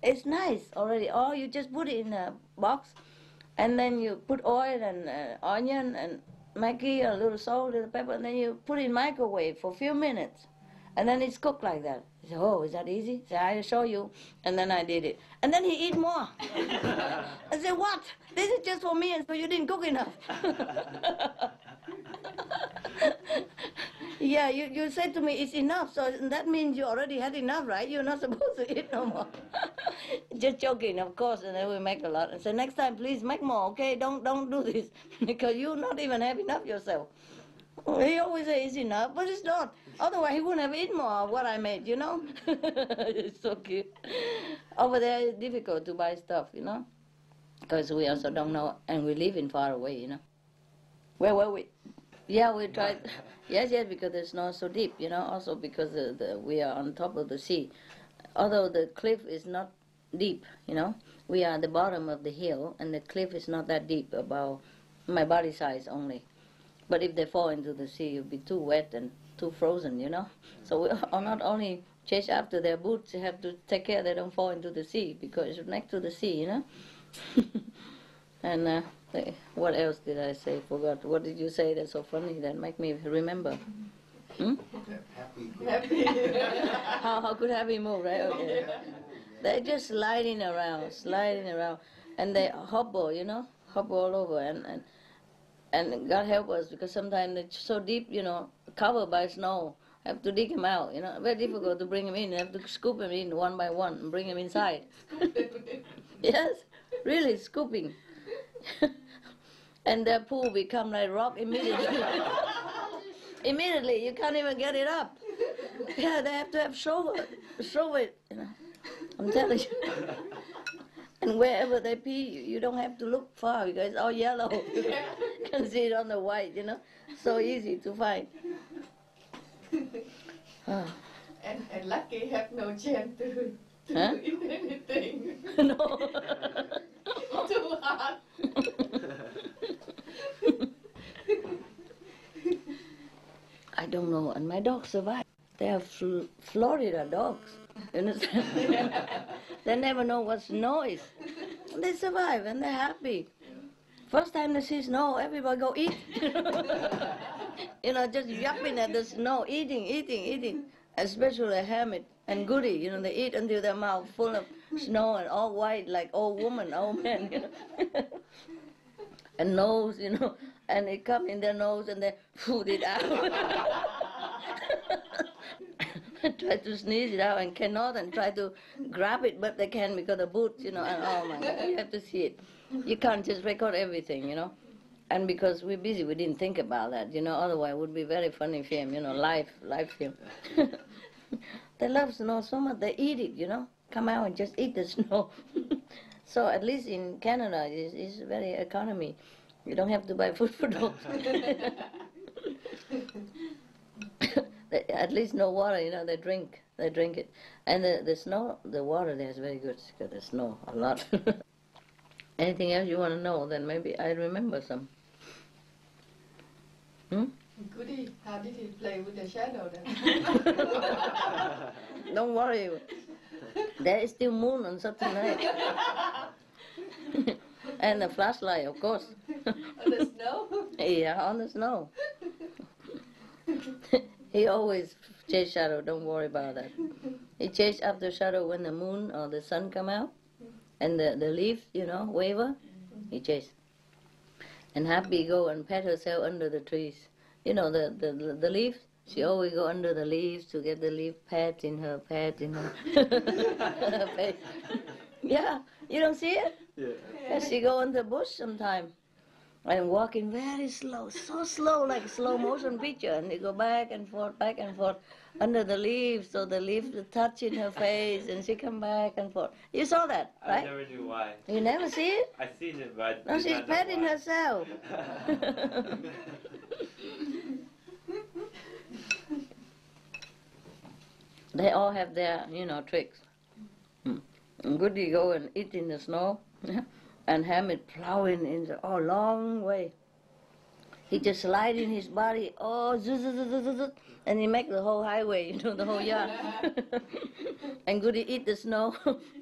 It's nice already. Or you just put it in a box, and then you put oil and onion and Maggi, a little salt, a little pepper, and then you put it in microwave for a few minutes. And then it's cooked like that. He said, oh, is that easy? I said, I'll show you. And then I did it. And then he eat more. I said, what? This is just for me, and so you didn't cook enough. Yeah, you said to me, it's enough. So that means you already had enough, right? You're not supposed to eat no more. Just joking, of course, and then we make a lot. And so next time, please make more, okay? Don't do this, because you not even have enough yourself. He always says it's enough, but it's not. Otherwise, he wouldn't have eaten more of what I made, you know? It's so cute. Over there, it's difficult to buy stuff, you know? Because we also don't know, and we live in far away, you know? Where were we? Yeah, we tried. Yes, because the snow is so deep, you know, also because we are on top of the sea. Although the cliff is not deep, you know, we are at the bottom of the hill, and the cliff is not that deep, about my body size only. But if they fall into the sea, you'll be too wet and too frozen, you know. So we are not only chase after their boots, you have to take care they don't fall into the sea, because it's next to the sea, you know. And what else did I say? Forgot. What did you say that's so funny that make me remember? Hmm? Happy. How could happy move, right? Okay. They're just sliding around, and they hobble, you know, hobble all over, and God help us, because sometimes it's so deep, you know, covered by snow. Have to dig him out, you know. Very difficult to bring him in. You have to scoop him in one by one and bring him inside. Yes, really scooping. And the pool become like rock immediately. Immediately, you can't even get it up. Yeah, they have to have shovel it, you know. I'm telling you. And wherever they pee, you don't have to look far because it's all yellow. You can see it on the white, you know. So easy to find. And Lucky have no chance to Huh? eat anything. No. Too hard. I don't know, and my dogs survive. They are Florida dogs, you understand? They never know what snow is. They survive and they're happy. First time they see snow, everybody go eat. You know, just yapping at the snow, eating. Especially Hamid and Goody, you know, they eat until their mouth full of snow and all white like old woman, old man, you know. And nose, you know, and it come in their nose and they food it out. Try to sneeze it out and cannot, and try to grab it, but they can because the boots, you know, and oh my God, you have to see it. You can't just record everything, you know. And because we're busy, we didn't think about that, you know, otherwise it would be very funny film, you know, live film. They love snow so much, they eat it, you know, come out and just eat the snow. So at least in Canada, it's very economy. You don't have to buy food for dogs. At least no water, you know, they drink it. And the snow, the water there is very good because the snow, a lot. Anything else you want to know, then maybe I remember some. Goody, how did he play with the shadow then? Don't worry, there is still moon on Saturday night. And a flashlight, of course. On the snow? Yeah, on the snow. He always chase shadow, don't worry about that. He chase after shadow when the moon or the sun come out. And the leaf, you know, waver, he chase. And Happy go and pat herself under the trees. You know, the leaves, she always go under the leaves to get the leaf pat in her face. Yeah, you don't see it? Yeah. Yeah, she go in the bush sometime. And walking very slow, so slow, like a slow motion picture. And they go back and forth, under the leaves, so the leaves touch in her face, and she come back and forth. You saw that, right? I never knew why. You never see it? I seen it, but No, she's petting herself. They all have their, you know, tricks. And Goody go and eat in the snow, and Hamid plowing in the long way. He just slide in his body, and he make the whole highway, you know, the whole yard. And Goody eat the snow,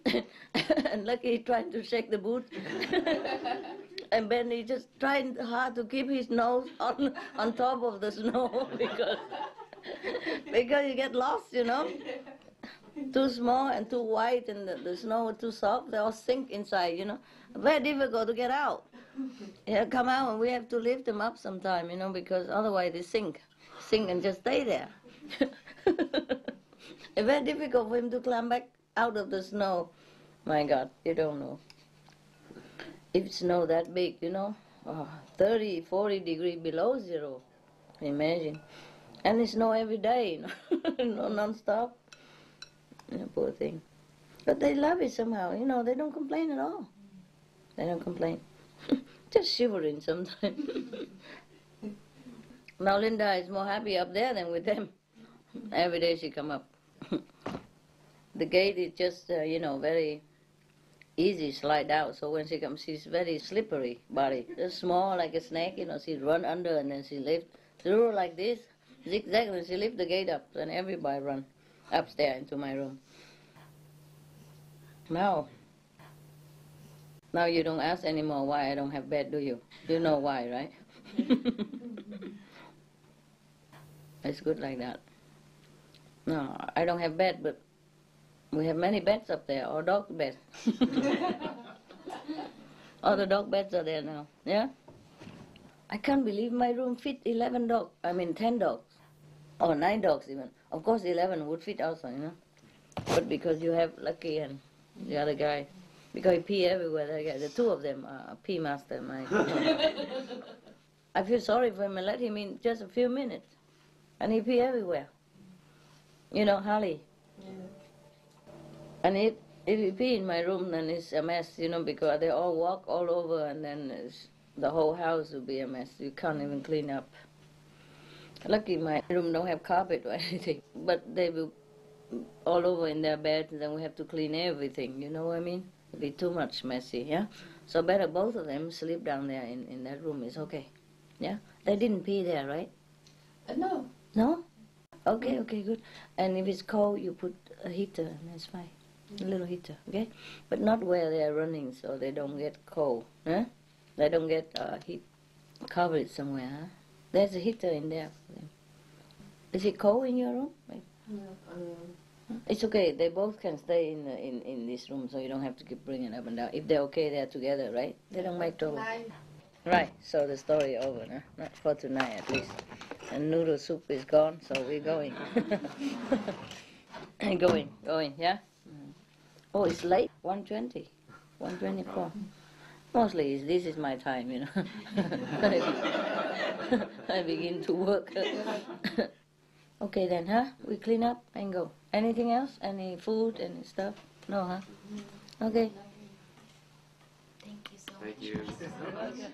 and Lucky he trying to shake the boot. And Ben he just trying hard to keep his nose on top of the snow because you get lost, you know. Too small and too white, and the snow too soft, they all sink inside, you know. Very difficult to get out. Yeah, come out and we have to lift them up sometime, you know, because otherwise they sink and just stay there. It's very difficult for him to climb back out of the snow. My God, you don't know. If snow that big, you know, 30, 40 degrees below zero, imagine. And it snow every day, you know, non-stop. You know, poor thing. But they love it somehow, you know, they don't complain at all. They don't complain. Just shivering sometimes. Now Linda is more happy up there than with them. Every day she come up. The gate is just, you know, very easy slide out. So when she comes, she's very slippery body. Just small like a snake, you know, she run under and then she lift through like this, zigzag, and she lift the gate up. And everybody run upstairs into my room. Now you don't ask anymore why I don't have bed, do you? You know why, right? It's good like that. No, I don't have bed, but we have many beds up there, or dog beds. All the dog beds are there now, yeah? I can't believe my room fit 10 dogs. or 9 dogs even. Of course 11 would fit also, you know. But because you have Lucky and the other guy, because he pee everywhere, the two of them are pee master. I feel sorry for him and let him in just a few minutes. And he pee everywhere. You know, Harley. Yeah. And if he pee in my room, then it's a mess, you know, because they all walk all over and then the whole house will be a mess. You can't even clean up. Lucky my room don't have carpet or anything, but they will all over in their bed, and then we have to clean everything, you know what I mean? It'll be too much messy, yeah? So better both of them sleep down there in that room, it's okay. Yeah? They didn't pee there, right? No. No? Okay, okay, good. And if it's cold, you put a heater, and that's fine. A little heater, okay? But not where they are running, so they don't get cold, huh? They don't get heat covered somewhere, huh? There's a heater in there for them. Is it cold in your room? It's okay. They both can stay in this room, so you don't have to keep bringing up and down. If they're okay, they're together, right? They don't make trouble. Right. So the story over, huh? Not for tonight, at least. And noodle soup is gone, so we're going. going. Yeah. Oh, it's late. 1:20, 1:24. Mostly, this is my time, you know. I begin to work. Okay then, huh? We clean up and go. Anything else? Any food, any stuff? No, huh? Okay. Thank you so much. Thank you.